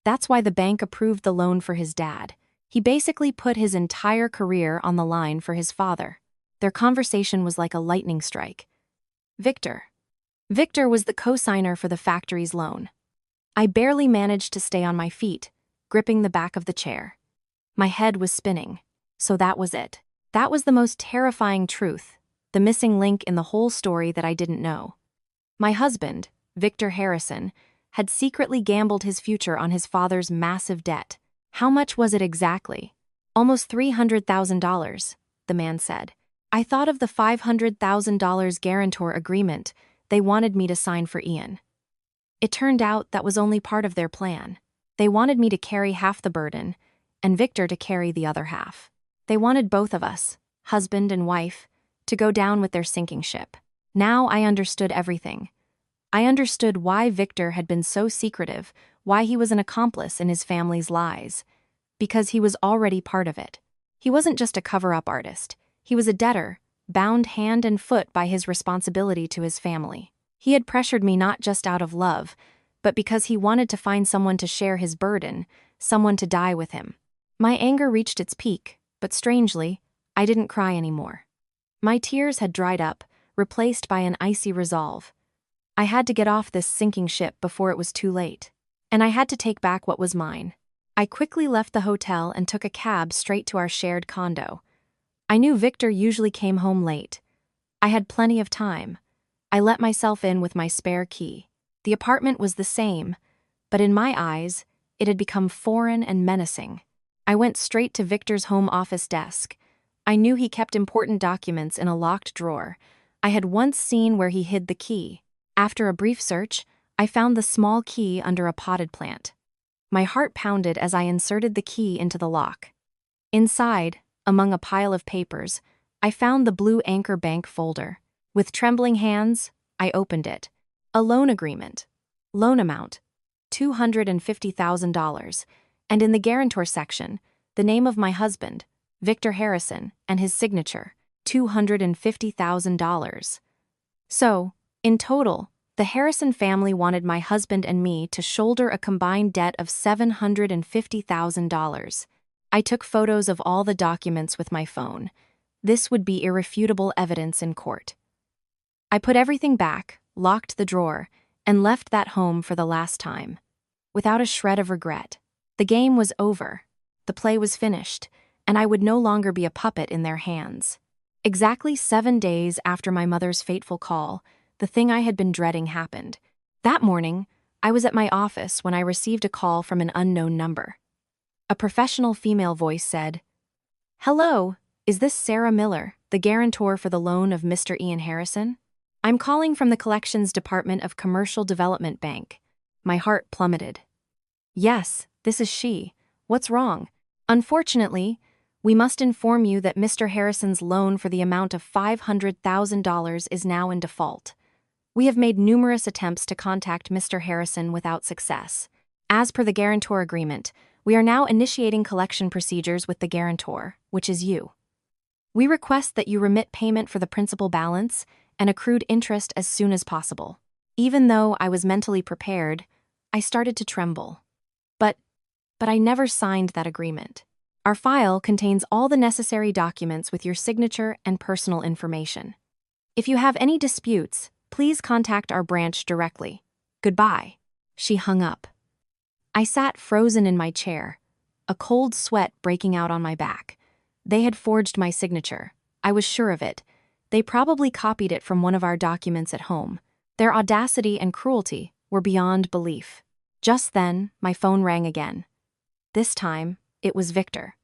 That's why the bank approved the loan for his dad. He basically put his entire career on the line for his father. Their conversation was like a lightning strike. Victor. Victor was the co-signer for the factory's loan. I barely managed to stay on my feet, gripping the back of the chair. My head was spinning. So that was it. That was the most terrifying truth, the missing link in the whole story that I didn't know. My husband, Victor Harrison, had secretly gambled his future on his father's massive debt. How much was it exactly? Almost $300,000, the man said. I thought of the $500,000 guarantor agreement they wanted me to sign for Ian. It turned out that was only part of their plan. They wanted me to carry half the burden, and Victor to carry the other half. They wanted both of us, husband and wife, to go down with their sinking ship. Now I understood everything. I understood why Victor had been so secretive, why he was an accomplice in his family's lies. Because he was already part of it. He wasn't just a cover-up artist. He was a debtor, bound hand and foot by his responsibility to his family. He had pressured me not just out of love, but because he wanted to find someone to share his burden, someone to die with him. My anger reached its peak, but strangely, I didn't cry anymore. My tears had dried up, replaced by an icy resolve. I had to get off this sinking ship before it was too late. And I had to take back what was mine. I quickly left the hotel and took a cab straight to our shared condo. I knew Victor usually came home late. I had plenty of time. I let myself in with my spare key. The apartment was the same, but in my eyes, it had become foreign and menacing. I went straight to Victor's home office desk. I knew he kept important documents in a locked drawer. I had once seen where he hid the key. After a brief search, I found the small key under a potted plant. My heart pounded as I inserted the key into the lock. Inside, among a pile of papers, I found the blue Anchor Bank folder. With trembling hands, I opened it. A loan agreement. Loan amount, $250,000. And in the guarantor section, the name of my husband, Victor Harrison, and his signature, $250,000. So, in total, the Harrison family wanted my husband and me to shoulder a combined debt of $750,000. I took photos of all the documents with my phone. This would be irrefutable evidence in court. I put everything back, locked the drawer, and left that home for the last time. Without a shred of regret. The game was over. The play was finished, and I would no longer be a puppet in their hands. Exactly 7 days after my mother's fateful call, the thing I had been dreading happened. That morning, I was at my office when I received a call from an unknown number. A professional female voice said, "Hello, is this Sarah Miller, the guarantor for the loan of Mr. Ian Harrison? I'm calling from the Collections Department of Commercial Development Bank." My heart plummeted. "Yes, this is she. What's wrong?" "Unfortunately, we must inform you that Mr. Harrison's loan for the amount of $500,000 is now in default. We have made numerous attempts to contact Mr. Harrison without success. As per the guarantor agreement, we are now initiating collection procedures with the guarantor, which is you. We request that you remit payment for the principal balance and accrued interest as soon as possible." Even though I was mentally prepared, I started to tremble. But I never signed that agreement. Our file contains all the necessary documents with your signature and personal information. If you have any disputes, please contact our branch directly. Goodbye." She hung up. I sat frozen in my chair, a cold sweat breaking out on my back. They had forged my signature. I was sure of it. They probably copied it from one of our documents at home. Their audacity and cruelty were beyond belief. Just then, my phone rang again. This time, it was Victor.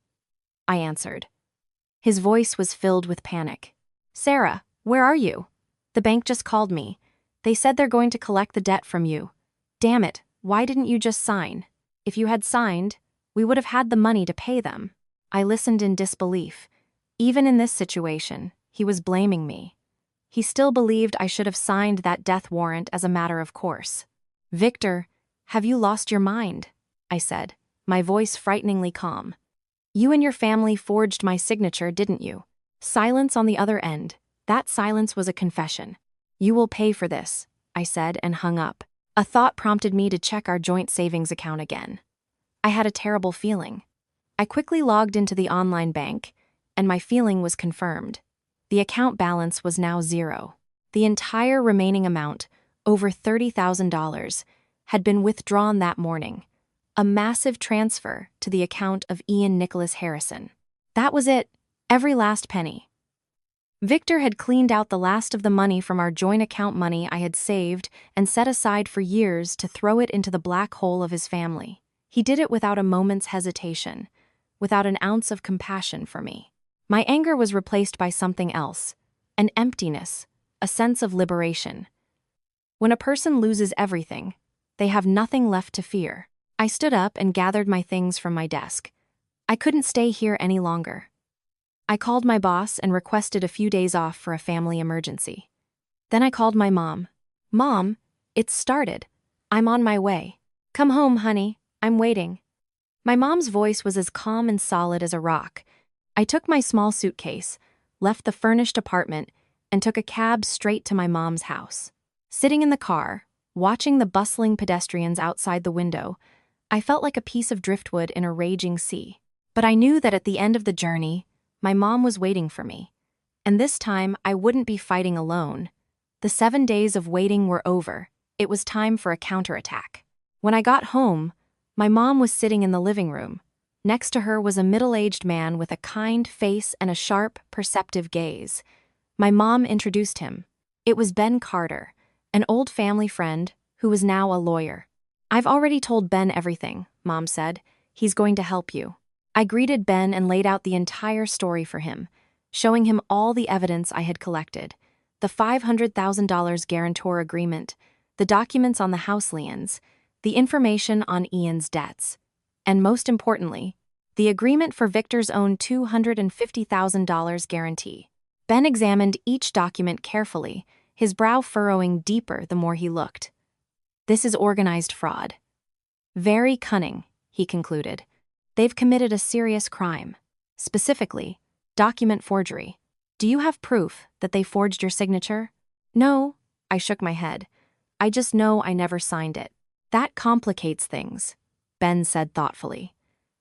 I answered. His voice was filled with panic. "Sarah, where are you? The bank just called me. They said they're going to collect the debt from you. Damn it, why didn't you just sign? If you had signed, we would have had the money to pay them." I listened in disbelief. Even in this situation, he was blaming me. He still believed I should have signed that death warrant as a matter of course. "Victor, have you lost your mind?" I said, my voice frighteningly calm. "You and your family forged my signature, didn't you?" Silence on the other end. That silence was a confession. "You will pay for this," I said and hung up. A thought prompted me to check our joint savings account again. I had a terrible feeling. I quickly logged into the online bank, and my feeling was confirmed. The account balance was now zero. The entire remaining amount, over $30,000, had been withdrawn that morning. A massive transfer to the account of Ian Nicholas Harrison. That was it, every last penny. Victor had cleaned out the last of the money from our joint account money I had saved and set aside for years to throw it into the black hole of his family. He did it without a moment's hesitation, without an ounce of compassion for me. My anger was replaced by something else, an emptiness, a sense of liberation. When a person loses everything, they have nothing left to fear. I stood up and gathered my things from my desk. I couldn't stay here any longer. I called my boss and requested a few days off for a family emergency. Then I called my mom. "Mom, it's started. I'm on my way. Come home, honey. I'm waiting." My mom's voice was as calm and solid as a rock. I took my small suitcase, left the furnished apartment, and took a cab straight to my mom's house. Sitting in the car, Watching the bustling pedestrians outside the window, I felt like a piece of driftwood in a raging sea. But I knew that at the end of the journey, my mom was waiting for me. And this time, I wouldn't be fighting alone. The 7 days of waiting were over. It was time for a counterattack. When I got home, my mom was sitting in the living room. Next to her was a middle-aged man with a kind face and a sharp, perceptive gaze. My mom introduced him. It was Ben Carter, an old family friend who was now a lawyer. "I've already told Ben everything," Mom said. "He's going to help you." I greeted Ben and laid out the entire story for him, showing him all the evidence I had collected: the $500,000 guarantor agreement, the documents on the house liens, the information on Ian's debts, and most importantly, the agreement for Victor's own $250,000 guarantee. Ben examined each document carefully, his brow furrowing deeper the more he looked. "This is organized fraud. Very cunning," he concluded. "They've committed a serious crime. Specifically, document forgery. Do you have proof that they forged your signature?" "No," I shook my head. "I just know I never signed it." "That complicates things," Ben said thoughtfully.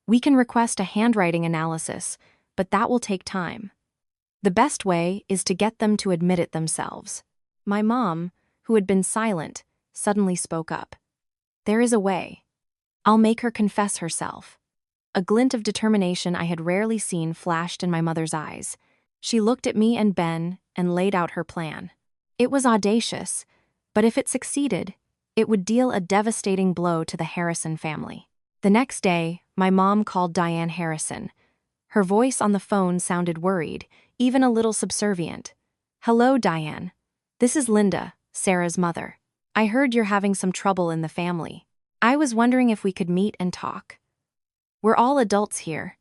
"We can request a handwriting analysis, but that will take time. The best way is to get them to admit it themselves." My mom, who had been silent, suddenly spoke up. "There is a way. I'll make her confess herself." A glint of determination I had rarely seen flashed in my mother's eyes. She looked at me and Ben and laid out her plan. It was audacious, but if it succeeded, it would deal a devastating blow to the Harrison family. The next day, my mom called Diane Harrison. Her voice on the phone sounded worried, even a little subservient. "Hello, Diane. This is Linda, Sarah's mother. I heard you're having some trouble in the family. I was wondering if we could meet and talk. We're all adults here.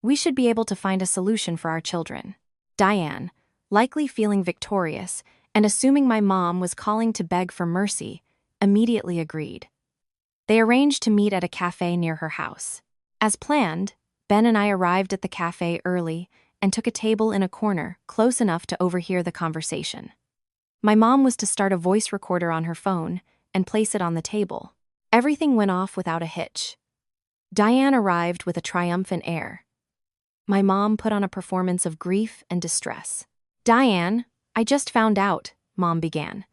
We should be able to find a solution for our children." Diane, likely feeling victorious and assuming my mom was calling to beg for mercy, immediately agreed. They arranged to meet at a cafe near her house. As planned, Ben and I arrived at the cafe early and took a table in a corner close enough to overhear the conversation. My mom was to start a voice recorder on her phone and place it on the table. Everything went off without a hitch. Diane arrived with a triumphant air. My mom put on a performance of grief and distress. "Diane, I just found out," Mom began.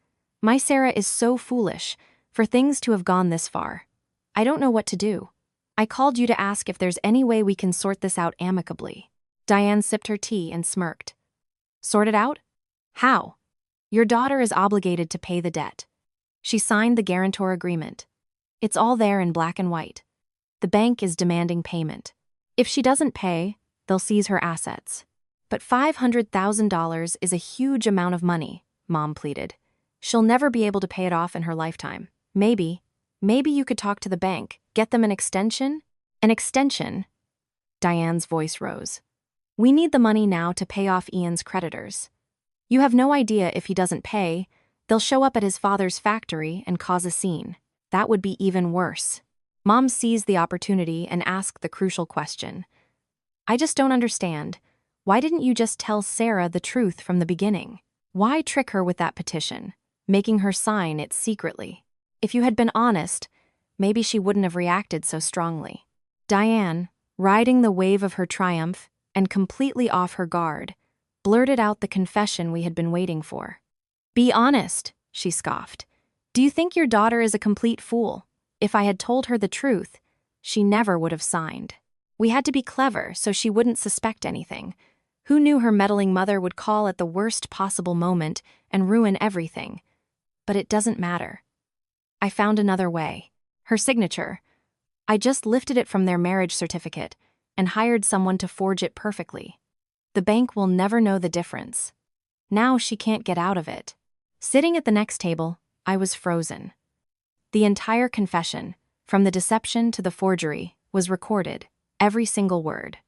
"My Sarah is so foolish for things to have gone this far. I don't know what to do. I called you to ask if there's any way we can sort this out amicably." Diane sipped her tea and smirked. "Sort it out? How?" "Your daughter is obligated to pay the debt. She signed the guarantor agreement. It's all there in black and white. The bank is demanding payment. If she doesn't pay, they'll seize her assets." "But $500,000 is a huge amount of money," Mom pleaded. "She'll never be able to pay it off in her lifetime. Maybe you could talk to the bank, get them an extension?" "An extension?" Diane's voice rose. "We need the money now to pay off Ian's creditors. You have no idea if he doesn't pay, they'll show up at his father's factory and cause a scene. That would be even worse." Mom seized the opportunity and asked the crucial question. "I just don't understand. Why didn't you just tell Sarah the truth from the beginning? Why trick her with that petition, making her sign it secretly? If you had been honest, maybe she wouldn't have reacted so strongly." Diane, riding the wave of her triumph and completely off her guard, blurted out the confession we had been waiting for. "Be honest," she scoffed. "Do you think your daughter is a complete fool? If I had told her the truth, she never would have signed. We had to be clever so she wouldn't suspect anything. Who knew her meddling mother would call at the worst possible moment and ruin everything? But it doesn't matter. I found another way. Her signature. I just lifted it from their marriage certificate and hired someone to forge it perfectly. The bank will never know the difference. Now she can't get out of it." Sitting at the next table, I was frozen. The entire confession, from the deception to the forgery, was recorded, every single word.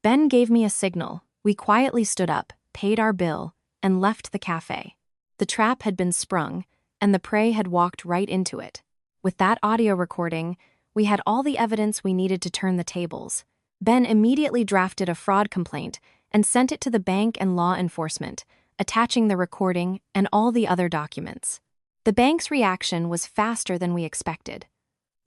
Ben gave me a signal. We quietly stood up, paid our bill, and left the cafe. The trap had been sprung, and the prey had walked right into it. With that audio recording, we had all the evidence we needed to turn the tables. Ben immediately drafted a fraud complaint and sent it to the bank and law enforcement, attaching the recording and all the other documents. The bank's reaction was faster than we expected.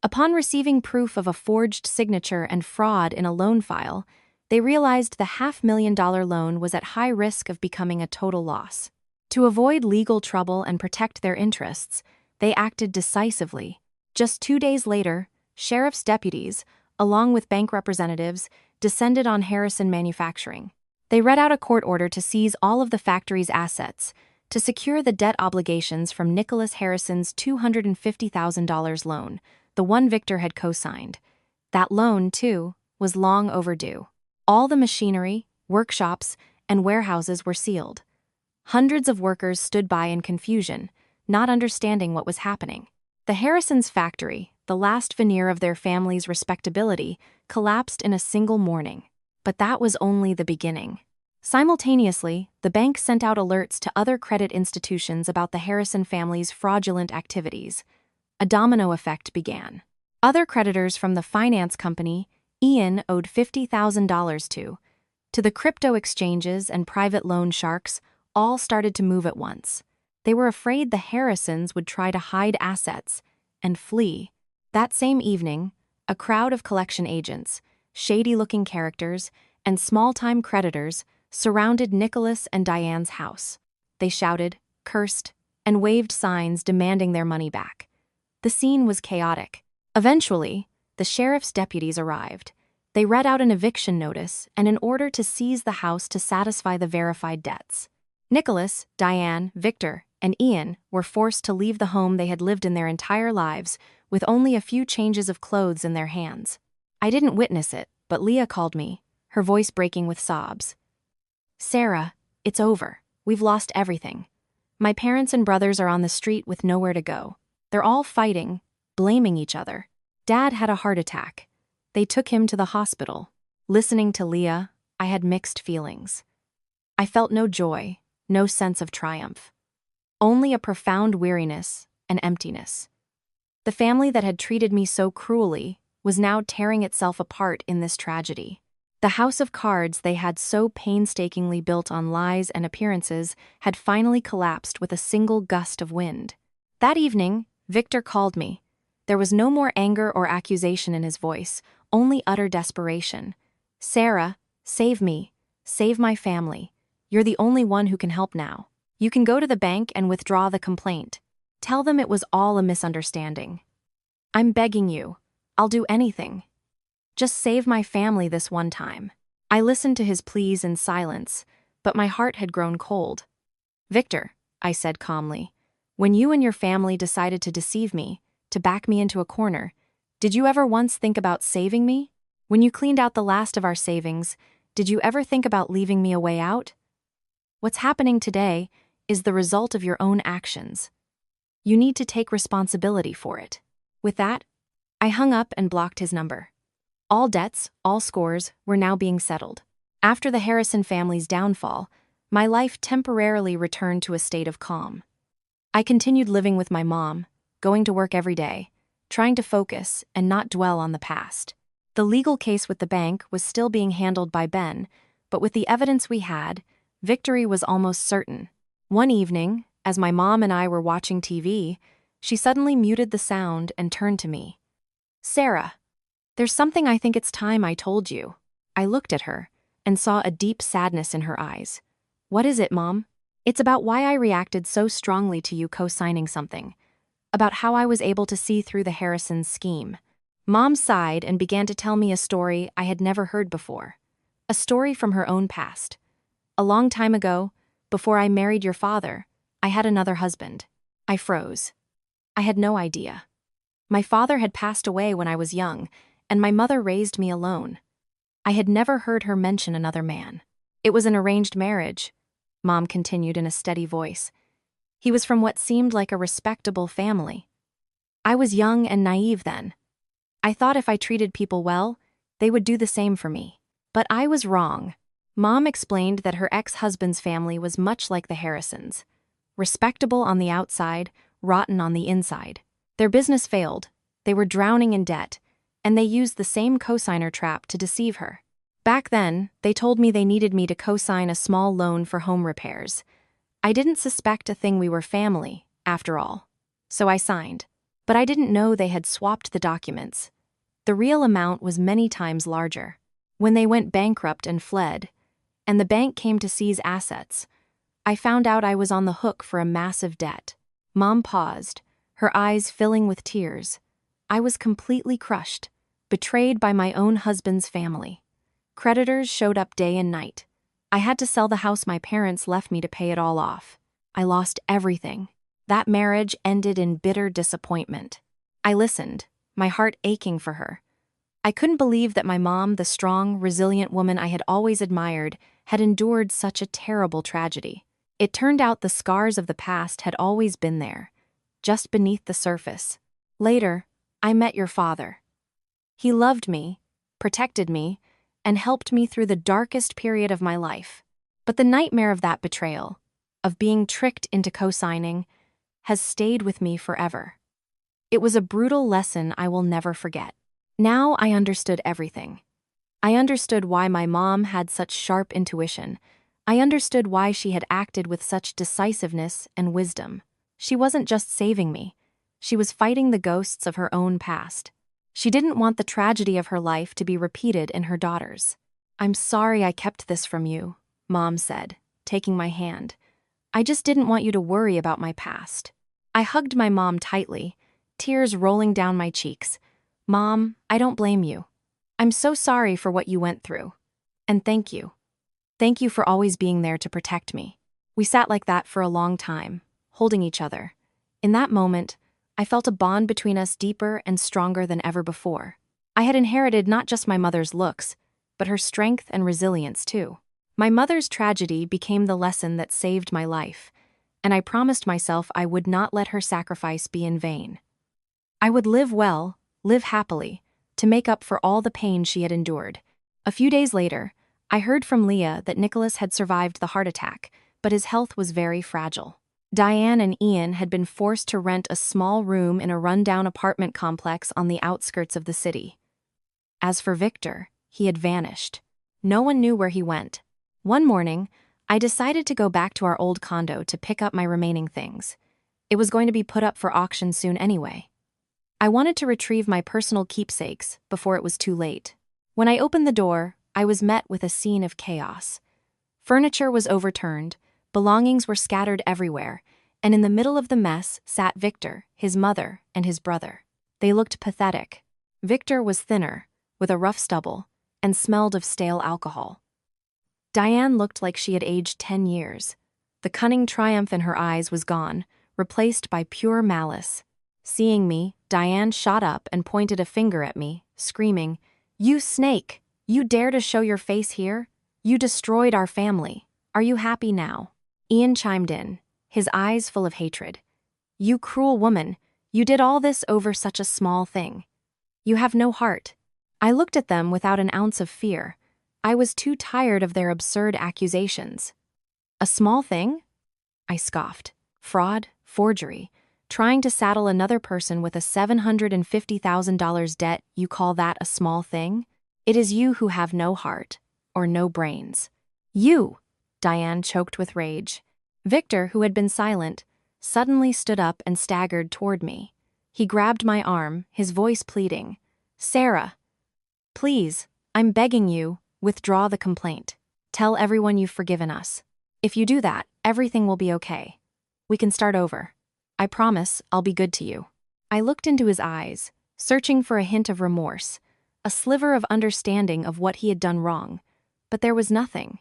Upon receiving proof of a forged signature and fraud in a loan file, they realized the $500,000 loan was at high risk of becoming a total loss. To avoid legal trouble and protect their interests, they acted decisively. Just 2 days later, sheriff's deputies, along with bank representatives, descended on Harrison Manufacturing. They read out a court order to seize all of the factory's assets, to secure the debt obligations from Nicholas Harrison's $250,000 loan, the one Victor had co-signed. That loan, too, was long overdue. All the machinery, workshops, and warehouses were sealed. Hundreds of workers stood by in confusion, not understanding what was happening. The Harrisons' factory, the last veneer of their family's respectability, collapsed in a single morning. But that was only the beginning. Simultaneously, the bank sent out alerts to other credit institutions about the Harrison family's fraudulent activities. A domino effect began. Other creditors from the finance company Ian owed $50,000 to the crypto exchanges and private loan sharks, all started to move at once. They were afraid the Harrisons would try to hide assets and flee. That same evening, a crowd of collection agents, shady-looking characters, and small-time creditors surrounded Nicholas and Diane's house. They shouted, cursed, and waved signs demanding their money back. The scene was chaotic. Eventually, the sheriff's deputies arrived. They read out an eviction notice and an order to seize the house to satisfy the verified debts. Nicholas, Diane, Victor, and Ian were forced to leave the home they had lived in their entire lives with only a few changes of clothes in their hands. I didn't witness it, but Leah called me, her voice breaking with sobs. "Sarah, it's over. We've lost everything. My parents and brothers are on the street with nowhere to go. They're all fighting, blaming each other. Dad had a heart attack. They took him to the hospital." Listening to Leah, I had mixed feelings. I felt no joy, no sense of triumph. Only a profound weariness and emptiness. The family that had treated me so cruelly was now tearing itself apart in this tragedy. The house of cards they had so painstakingly built on lies and appearances had finally collapsed with a single gust of wind. That evening, Victor called me. There was no more anger or accusation in his voice, only utter desperation. "Sarah, save me. Save my family. You're the only one who can help now. You can go to the bank and withdraw the complaint. Tell them it was all a misunderstanding. I'm begging you. I'll do anything. Just save my family this one time." I listened to his pleas in silence, but my heart had grown cold. "Victor," I said calmly, "when you and your family decided to deceive me, to back me into a corner, did you ever once think about saving me? When you cleaned out the last of our savings, did you ever think about leaving me a way out? What's happening today is the result of your own actions. You need to take responsibility for it." With that, I hung up and blocked his number. All debts, all scores, were now being settled. After the Harrison family's downfall, my life temporarily returned to a state of calm. I continued living with my mom, going to work every day, trying to focus and not dwell on the past. The legal case with the bank was still being handled by Ben, but with the evidence we had, victory was almost certain. One evening, as my mom and I were watching TV, she suddenly muted the sound and turned to me. "Sarah, there's something I think it's time I told you." I looked at her and saw a deep sadness in her eyes. "What is it, Mom?" "It's about why I reacted so strongly to you co-signing something. About how I was able to see through the Harrisons' scheme." Mom sighed and began to tell me a story I had never heard before. A story from her own past. "A long time ago, before I married your father, I had another husband." I froze. I had no idea. My father had passed away when I was young, and my mother raised me alone. I had never heard her mention another man. "It was an arranged marriage," Mom continued in a steady voice. "He was from what seemed like a respectable family. I was young and naive then. I thought if I treated people well, they would do the same for me. But I was wrong." Mom explained that her ex-husband's family was much like the Harrisons. Respectable on the outside, rotten on the inside. Their business failed, they were drowning in debt, and they used the same cosigner trap to deceive her. Back then, they told me they needed me to cosign a small loan for home repairs. I didn't suspect a thing we were family, after all. So I signed. But I didn't know they had swapped the documents. The real amount was many times larger. When they went bankrupt and fled, and the bank came to seize assets, I found out I was on the hook for a massive debt. Mom paused, her eyes filling with tears. I was completely crushed, betrayed by my own husband's family. Creditors showed up day and night. I had to sell the house my parents left me to pay it all off. I lost everything. That marriage ended in bitter disappointment. I listened, my heart aching for her. I couldn't believe that my mom, the strong, resilient woman I had always admired, had endured such a terrible tragedy. It turned out the scars of the past had always been there, just beneath the surface. Later, I met your father. He loved me, protected me, and helped me through the darkest period of my life. But the nightmare of that betrayal, of being tricked into co-signing, has stayed with me forever. It was a brutal lesson I will never forget. Now I understood everything. I understood why my mom had such sharp intuition. I understood why she had acted with such decisiveness and wisdom. She wasn't just saving me. She was fighting the ghosts of her own past. She didn't want the tragedy of her life to be repeated in her daughters. "I'm sorry I kept this from you," Mom said, taking my hand. "I just didn't want you to worry about my past." I hugged my mom tightly, tears rolling down my cheeks. "Mom, I don't blame you. I'm so sorry for what you went through. And thank you. Thank you for always being there to protect me." We sat like that for a long time, holding each other. In that moment, I felt a bond between us deeper and stronger than ever before. I had inherited not just my mother's looks, but her strength and resilience too. My mother's tragedy became the lesson that saved my life, and I promised myself I would not let her sacrifice be in vain. I would live well, live happily, to make up for all the pain she had endured. A few days later, I heard from Leah that Nicholas had survived the heart attack, but his health was very fragile. Diane and Ian had been forced to rent a small room in a rundown apartment complex on the outskirts of the city. As for Victor, he had vanished. No one knew where he went. One morning, I decided to go back to our old condo to pick up my remaining things. It was going to be put up for auction soon anyway. I wanted to retrieve my personal keepsakes before it was too late. When I opened the door, I was met with a scene of chaos. Furniture was overturned, belongings were scattered everywhere, and in the middle of the mess sat Victor, his mother, and his brother. They looked pathetic. Victor was thinner, with a rough stubble, and smelled of stale alcohol. Diane looked like she had aged 10 years. The cunning triumph in her eyes was gone, replaced by pure malice. Seeing me, Diane shot up and pointed a finger at me, screaming, "You snake! You dare to show your face here? You destroyed our family. Are you happy now?" Ian chimed in, his eyes full of hatred. "You cruel woman, you did all this over such a small thing. You have no heart." I looked at them without an ounce of fear. I was too tired of their absurd accusations. "A small thing?" I scoffed. "Fraud, forgery, trying to saddle another person with a $750,000 debt, you call that a small thing? It is you who have no heart, or no brains." "You!" Diane choked with rage. Victor, who had been silent, suddenly stood up and staggered toward me. He grabbed my arm, his voice pleading. "Sarah, please, I'm begging you, withdraw the complaint. Tell everyone you've forgiven us. If you do that, everything will be okay. We can start over. I promise I'll be good to you." I looked into his eyes, searching for a hint of remorse, a sliver of understanding of what he had done wrong, but there was nothing.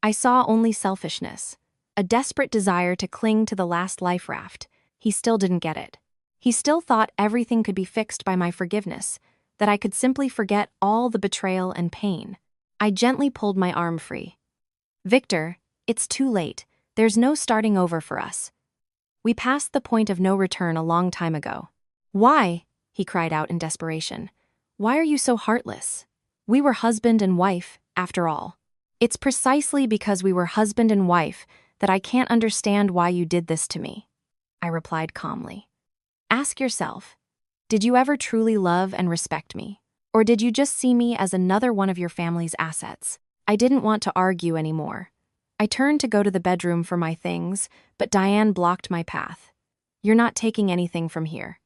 I saw only selfishness, a desperate desire to cling to the last life raft. He still didn't get it. He still thought everything could be fixed by my forgiveness, that I could simply forget all the betrayal and pain. I gently pulled my arm free. "Victor, it's too late. There's no starting over for us. We passed the point of no return a long time ago." "Why?" he cried out in desperation. "Why are you so heartless? We were husband and wife, after all." "It's precisely because we were husband and wife that I can't understand why you did this to me," I replied calmly. "Ask yourself, did you ever truly love and respect me? Or did you just see me as another one of your family's assets?" I didn't want to argue anymore. I turned to go to the bedroom for my things, but Diane blocked my path. You're not taking anything from here.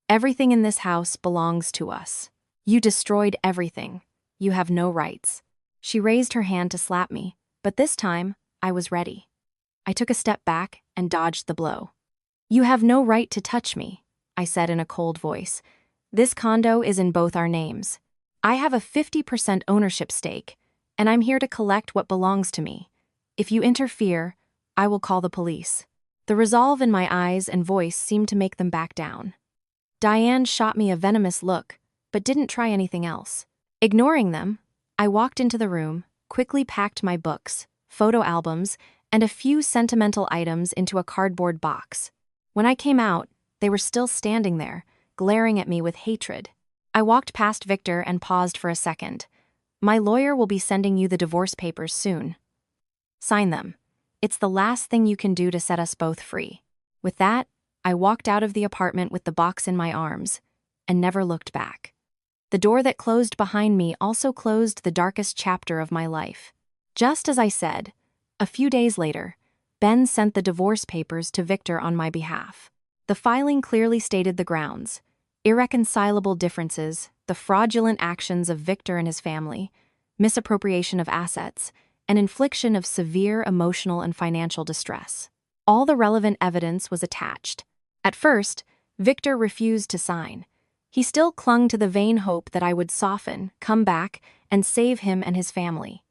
Everything in this house belongs to us. You destroyed everything. You have no rights." She raised her hand to slap me, but this time, I was ready. I took a step back and dodged the blow. "You have no right to touch me," I said in a cold voice. "This condo is in both our names. I have a 50% ownership stake, and I'm here to collect what belongs to me. If you interfere, I will call the police." The resolve in my eyes and voice seemed to make them back down. Diane shot me a venomous look, but didn't try anything else. Ignoring them, I walked into the room, quickly packed my books, photo albums, and a few sentimental items into a cardboard box. When I came out, they were still standing there, glaring at me with hatred. I walked past Victor and paused for a second. "My lawyer will be sending you the divorce papers soon. Sign them. It's the last thing you can do to set us both free." With that, I walked out of the apartment with the box in my arms, and never looked back. The door that closed behind me also closed the darkest chapter of my life. Just as I said, a few days later, Ben sent the divorce papers to Victor on my behalf. The filing clearly stated the grounds: irreconcilable differences, the fraudulent actions of Victor and his family, misappropriation of assets, and infliction of severe emotional and financial distress. All the relevant evidence was attached. At first, Victor refused to sign. He still clung to the vain hope that I would soften, come back, and save him and his family.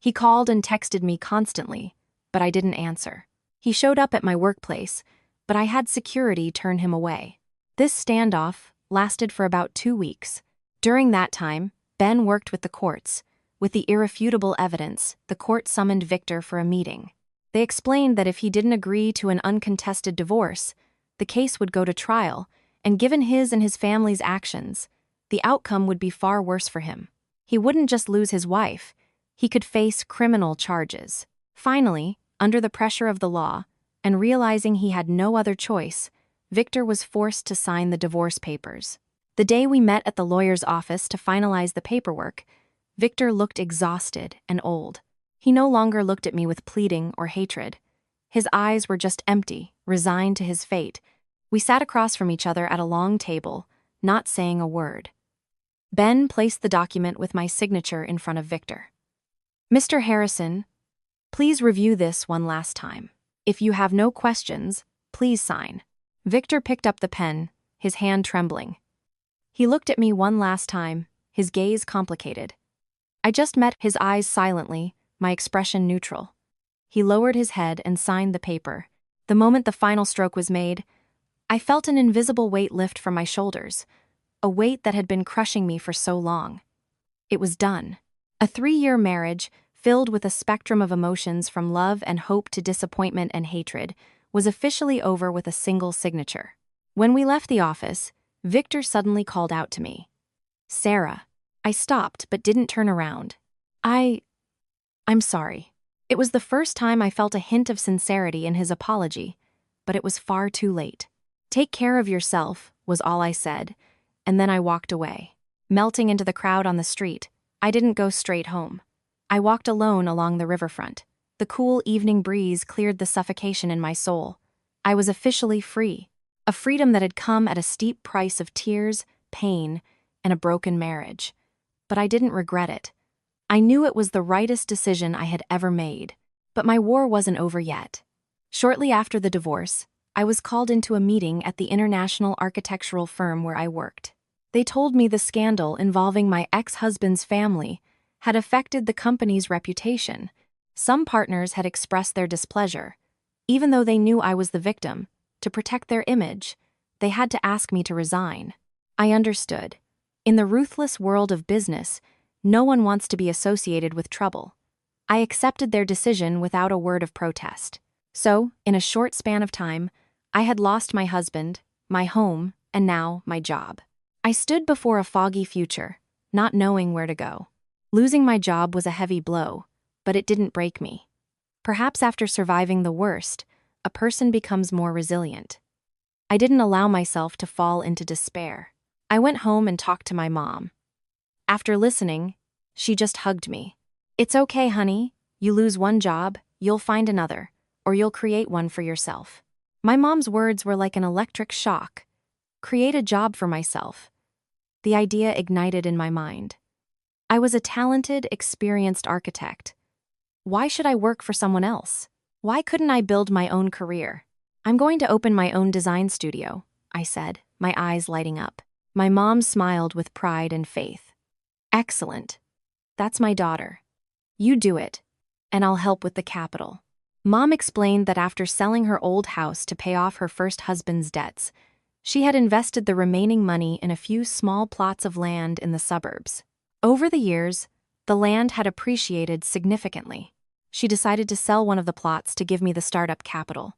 He called and texted me constantly, but I didn't answer. He showed up at my workplace, but I had security turn him away. This standoff lasted for about 2 weeks. During that time, Ben worked with the courts. With the irrefutable evidence, the court summoned Victor for a meeting. They explained that if he didn't agree to an uncontested divorce, the case would go to trial, and given his and his family's actions, the outcome would be far worse for him. He wouldn't just lose his wife, he could face criminal charges. Finally, under the pressure of the law, and realizing he had no other choice, Victor was forced to sign the divorce papers. The day we met at the lawyer's office to finalize the paperwork, Victor looked exhausted and old. He no longer looked at me with pleading or hatred. His eyes were just empty, resigned to his fate. We sat across from each other at a long table, not saying a word. Ben placed the document with my signature in front of Victor. "Mr. Harrison, please review this one last time. If you have no questions, please sign." Victor picked up the pen, his hand trembling. He looked at me one last time, his gaze complicated. I just met his eyes silently, my expression neutral. He lowered his head and signed the paper. The moment the final stroke was made, I felt an invisible weight lift from my shoulders, a weight that had been crushing me for so long. It was done. A 3-year marriage, filled with a spectrum of emotions from love and hope to disappointment and hatred, was officially over with a single signature. When we left the office, Victor suddenly called out to me, "Sarah." I stopped but didn't turn around. I'm sorry. It was the first time I felt a hint of sincerity in his apology, but it was far too late. "Take care of yourself," was all I said, and then I walked away. Melting into the crowd on the street, I didn't go straight home. I walked alone along the riverfront. The cool evening breeze cleared the suffocation in my soul. I was officially free, a freedom that had come at a steep price of tears, pain, and a broken marriage. But I didn't regret it. I knew it was the rightest decision I had ever made. But my war wasn't over yet. Shortly after the divorce, I was called into a meeting at the international architectural firm where I worked. They told me the scandal involving my ex-husband's family had affected the company's reputation. Some partners had expressed their displeasure. Even though they knew I was the victim, to protect their image, they had to ask me to resign. I understood. In the ruthless world of business, no one wants to be associated with trouble. I accepted their decision without a word of protest. So, in a short span of time, I had lost my husband, my home, and now my job. I stood before a foggy future, not knowing where to go. Losing my job was a heavy blow, but it didn't break me. Perhaps after surviving the worst, a person becomes more resilient. I didn't allow myself to fall into despair. I went home and talked to my mom. After listening, she just hugged me. "It's okay, honey. You lose one job, you'll find another, or you'll create one for yourself." My mom's words were like an electric shock. Create a job for myself. The idea ignited in my mind. I was a talented, experienced architect. Why should I work for someone else? Why couldn't I build my own career? I'm going to open my own design studio, I said, my eyes lighting up. My mom smiled with pride and faith. Excellent. That's my daughter. You do it, and I'll help with the capital. Mom explained that after selling her old house to pay off her first husband's debts, she had invested the remaining money in a few small plots of land in the suburbs. Over the years, the land had appreciated significantly. She decided to sell one of the plots to give me the startup capital.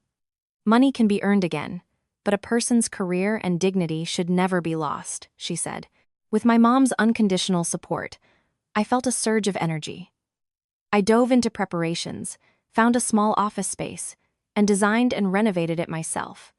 Money can be earned again, but a person's career and dignity should never be lost, she said. With my mom's unconditional support, I felt a surge of energy. I dove into preparations, found a small office space, and designed and renovated it myself.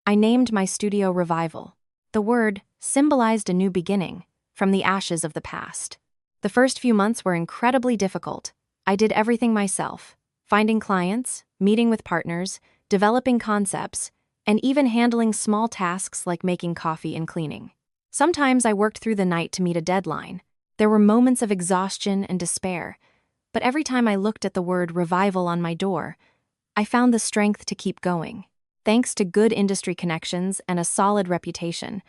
I named my studio Revival. The word symbolized a new beginning from the ashes of the past. The first few months were incredibly difficult. I did everything myself, finding clients, meeting with partners, developing concepts, and even handling small tasks like making coffee and cleaning. Sometimes I worked through the night to meet a deadline. There were moments of exhaustion and despair, but every time I looked at the word revival on my door, I found the strength to keep going. Thanks to good industry connections and a solid reputation,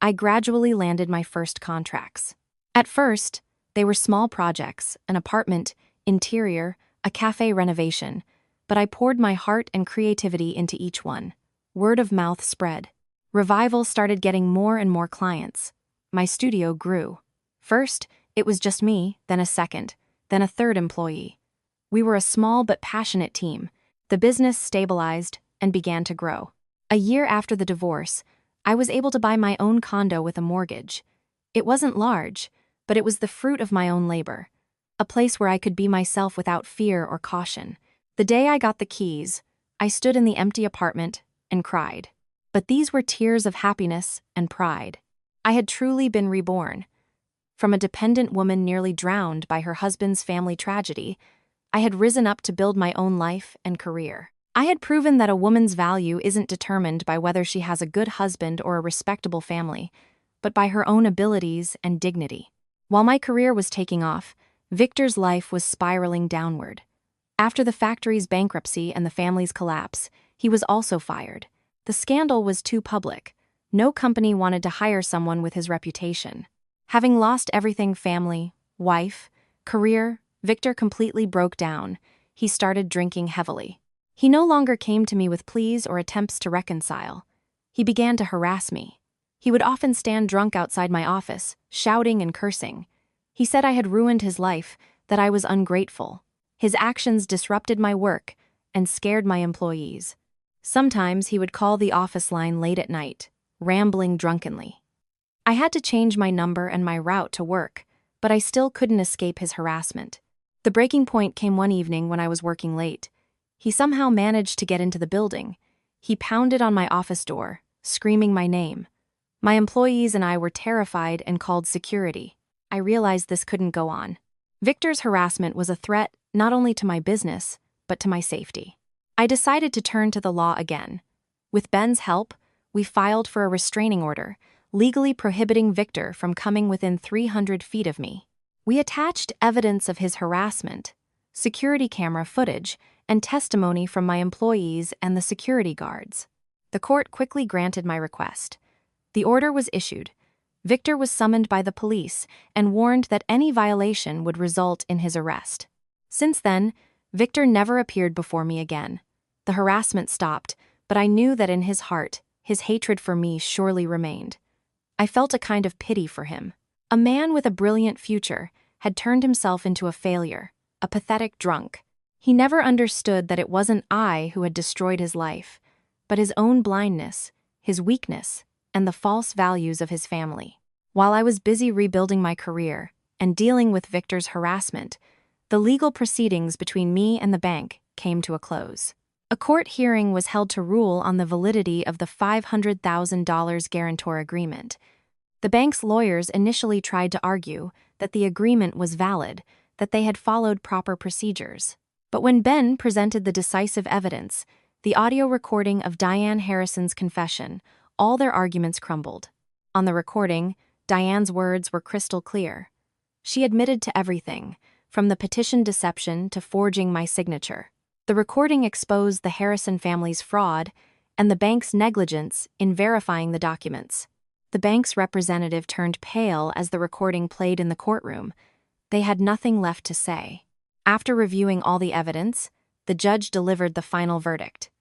I gradually landed my first contracts. At first, they were small projects, an apartment, interior, a cafe renovation, but I poured my heart and creativity into each one. Word of mouth spread. Revival started getting more and more clients. My studio grew. First, it was just me, then a second, then a third employee. We were a small but passionate team. The business stabilized and began to grow. A year after the divorce, I was able to buy my own condo with a mortgage. It wasn't large, but it was the fruit of my own labor. A place where I could be myself without fear or caution. The day I got the keys, I stood in the empty apartment and cried. But these were tears of happiness and pride. I had truly been reborn. From a dependent woman nearly drowned by her husband's family tragedy, I had risen up to build my own life and career. I had proven that a woman's value isn't determined by whether she has a good husband or a respectable family, but by her own abilities and dignity. While my career was taking off, Victor's life was spiraling downward. After the factory's bankruptcy and the family's collapse, he was also fired. The scandal was too public. No company wanted to hire someone with his reputation. Having lost everything: family, wife, career, Victor completely broke down. He started drinking heavily. He no longer came to me with pleas or attempts to reconcile. He began to harass me. He would often stand drunk outside my office, shouting and cursing. He said I had ruined his life, that I was ungrateful. His actions disrupted my work and scared my employees. Sometimes he would call the office line late at night, rambling drunkenly. I had to change my number and my route to work, but I still couldn't escape his harassment. The breaking point came one evening when I was working late. He somehow managed to get into the building. He pounded on my office door, screaming my name. My employees and I were terrified and called security. I realized this couldn't go on. Victor's harassment was a threat not only to my business, but to my safety. I decided to turn to the law again. With Ben's help, we filed for a restraining order, legally prohibiting Victor from coming within 300 feet of me. We attached evidence of his harassment, security camera footage, and testimony from my employees and the security guards. The court quickly granted my request. The order was issued. Victor was summoned by the police and warned that any violation would result in his arrest. Since then, Victor never appeared before me again. The harassment stopped, but I knew that in his heart, his hatred for me surely remained. I felt a kind of pity for him. A man with a brilliant future had turned himself into a failure, a pathetic drunk. He never understood that it wasn't I who had destroyed his life, but his own blindness, his weakness, and the false values of his family. While I was busy rebuilding my career and dealing with Victor's harassment, the legal proceedings between me and the bank came to a close. A court hearing was held to rule on the validity of the $500,000 guarantor agreement. The bank's lawyers initially tried to argue that the agreement was valid, that they had followed proper procedures. But when Ben presented the decisive evidence, the audio recording of Diane Harrison's confession, all their arguments crumbled. On the recording, Diane's words were crystal clear. She admitted to everything, from the petition deception to forging my signature. The recording exposed the Harrison family's fraud and the bank's negligence in verifying the documents. The bank's representative turned pale as the recording played in the courtroom. They had nothing left to say. After reviewing all the evidence, the judge delivered the final verdict.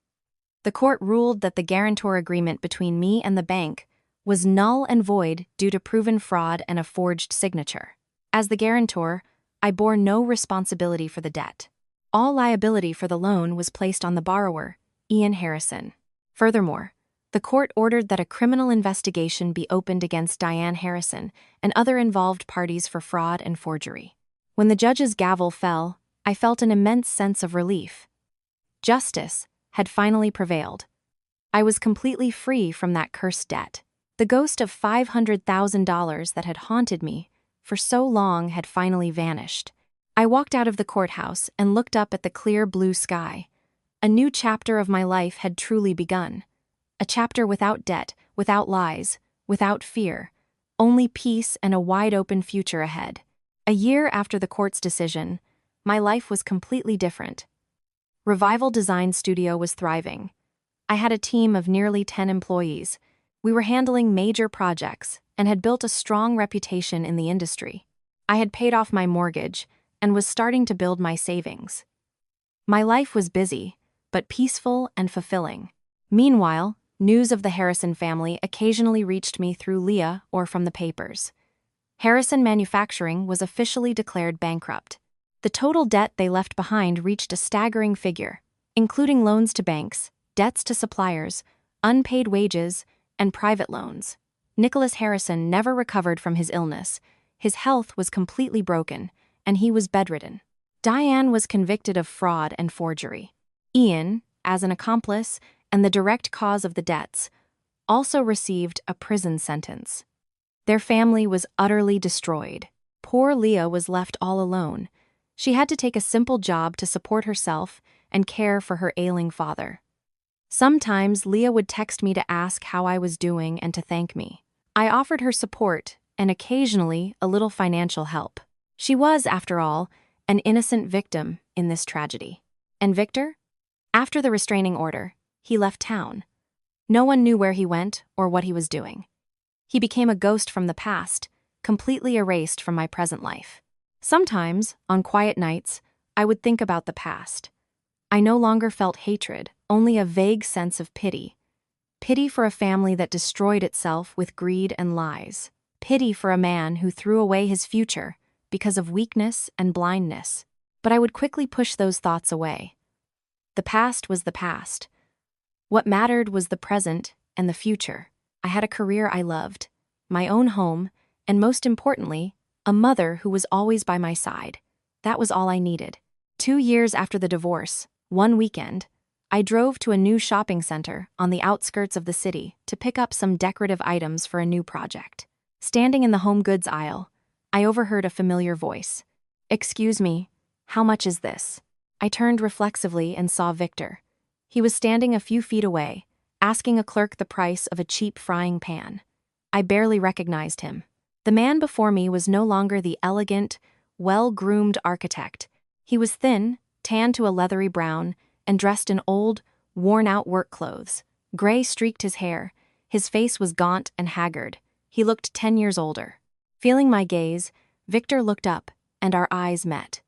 The court ruled that the guarantor agreement between me and the bank was null and void due to proven fraud and a forged signature. As the guarantor, I bore no responsibility for the debt. All liability for the loan was placed on the borrower, Ian Harrison. Furthermore, the court ordered that a criminal investigation be opened against Diane Harrison and other involved parties for fraud and forgery. When the judge's gavel fell, I felt an immense sense of relief. Justice had finally prevailed. I was completely free from that cursed debt. The ghost of $500,000 that had haunted me for so long had finally vanished. I walked out of the courthouse and looked up at the clear blue sky. A new chapter of my life had truly begun. A chapter without debt, without lies, without fear. Only peace and a wide-open future ahead. A year after the court's decision, my life was completely different. Revival Design Studio was thriving. I had a team of nearly 10 employees. We were handling major projects and had built a strong reputation in the industry. I had paid off my mortgage and was starting to build my savings. My life was busy, but peaceful and fulfilling. Meanwhile, news of the Harrison family occasionally reached me through Leah or from the papers. Harrison Manufacturing was officially declared bankrupt. The total debt they left behind reached a staggering figure, including loans to banks, debts to suppliers, unpaid wages, and private loans. Nicholas Harrison never recovered from his illness. His health was completely broken, and he was bedridden. Diane was convicted of fraud and forgery. Ian, as an accomplice and the direct cause of the debts, also received a prison sentence. Their family was utterly destroyed. Poor Leah was left all alone. She had to take a simple job to support herself and care for her ailing father. Sometimes Leah would text me to ask how I was doing and to thank me. I offered her support and occasionally a little financial help. She was, after all, an innocent victim in this tragedy. And Victor? After the restraining order, he left town. No one knew where he went or what he was doing. He became a ghost from the past, completely erased from my present life. Sometimes, on quiet nights, I would think about the past. I no longer felt hatred, only a vague sense of pity. Pity for a family that destroyed itself with greed and lies. Pity for a man who threw away his future because of weakness and blindness. But I would quickly push those thoughts away. The past was the past. What mattered was the present and the future. I had a career I loved, my own home, and most importantly, a mother who was always by my side. That was all I needed. 2 years after the divorce, one weekend, I drove to a new shopping center on the outskirts of the city to pick up some decorative items for a new project. Standing in the home goods aisle, I overheard a familiar voice. "Excuse me, how much is this?" I turned reflexively and saw Victor. He was standing a few feet away, asking a clerk the price of a cheap frying pan. I barely recognized him. The man before me was no longer the elegant, well-groomed architect. He was thin, tanned to a leathery brown, and dressed in old, worn-out work clothes. Gray streaked his hair. His face was gaunt and haggard. He looked 10 years older. Feeling my gaze, Victor looked up, and our eyes met.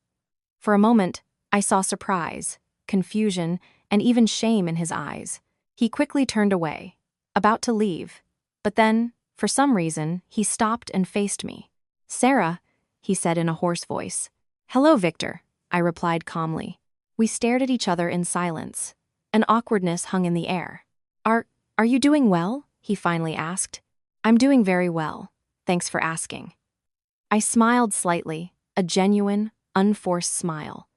For a moment, I saw surprise, confusion, and even shame in his eyes. He quickly turned away, about to leave. But then, for some reason, he stopped and faced me. "Sarah," he said in a hoarse voice. "Hello, Victor," I replied calmly. We stared at each other in silence. An awkwardness hung in the air. Are you doing well?" he finally asked. "I'm doing very well. Thanks for asking." I smiled slightly, a genuine, unforced smile.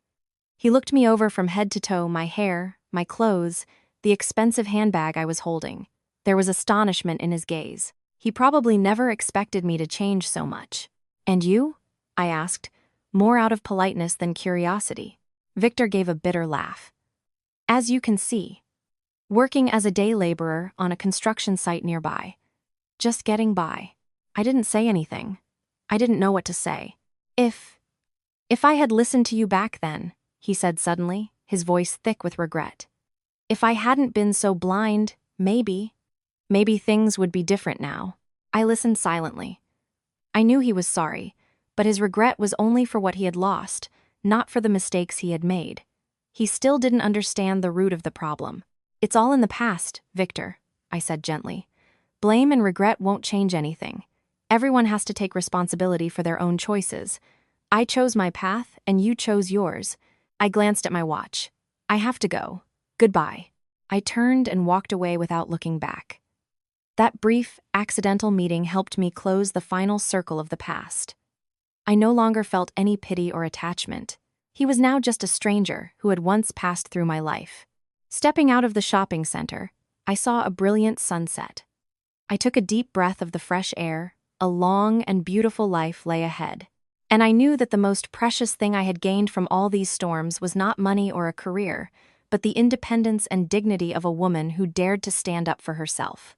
He looked me over from head to toe, my hair, my clothes, the expensive handbag I was holding. There was astonishment in his gaze. He probably never expected me to change so much. "And you?" I asked, more out of politeness than curiosity. Victor gave a bitter laugh. "As you can see, working as a day laborer on a construction site nearby. Just getting by. I didn't say anything. I didn't know what to say. If I had listened to you back then, he said suddenly, his voice thick with regret. If I hadn't been so blind, maybe things would be different now. I listened silently. I knew he was sorry, but his regret was only for what he had lost, not for the mistakes he had made. He still didn't understand the root of the problem. It's all in the past, Victor, I said gently. Blame and regret won't change anything. Everyone has to take responsibility for their own choices. I chose my path, and you chose yours. I glanced at my watch. I have to go. Goodbye. I turned and walked away without looking back. That brief, accidental meeting helped me close the final circle of the past. I no longer felt any pity or attachment. He was now just a stranger who had once passed through my life. Stepping out of the shopping center, I saw a brilliant sunset. I took a deep breath of the fresh air. A long and beautiful life lay ahead. And I knew that the most precious thing I had gained from all these storms was not money or a career, but the independence and dignity of a woman who dared to stand up for herself.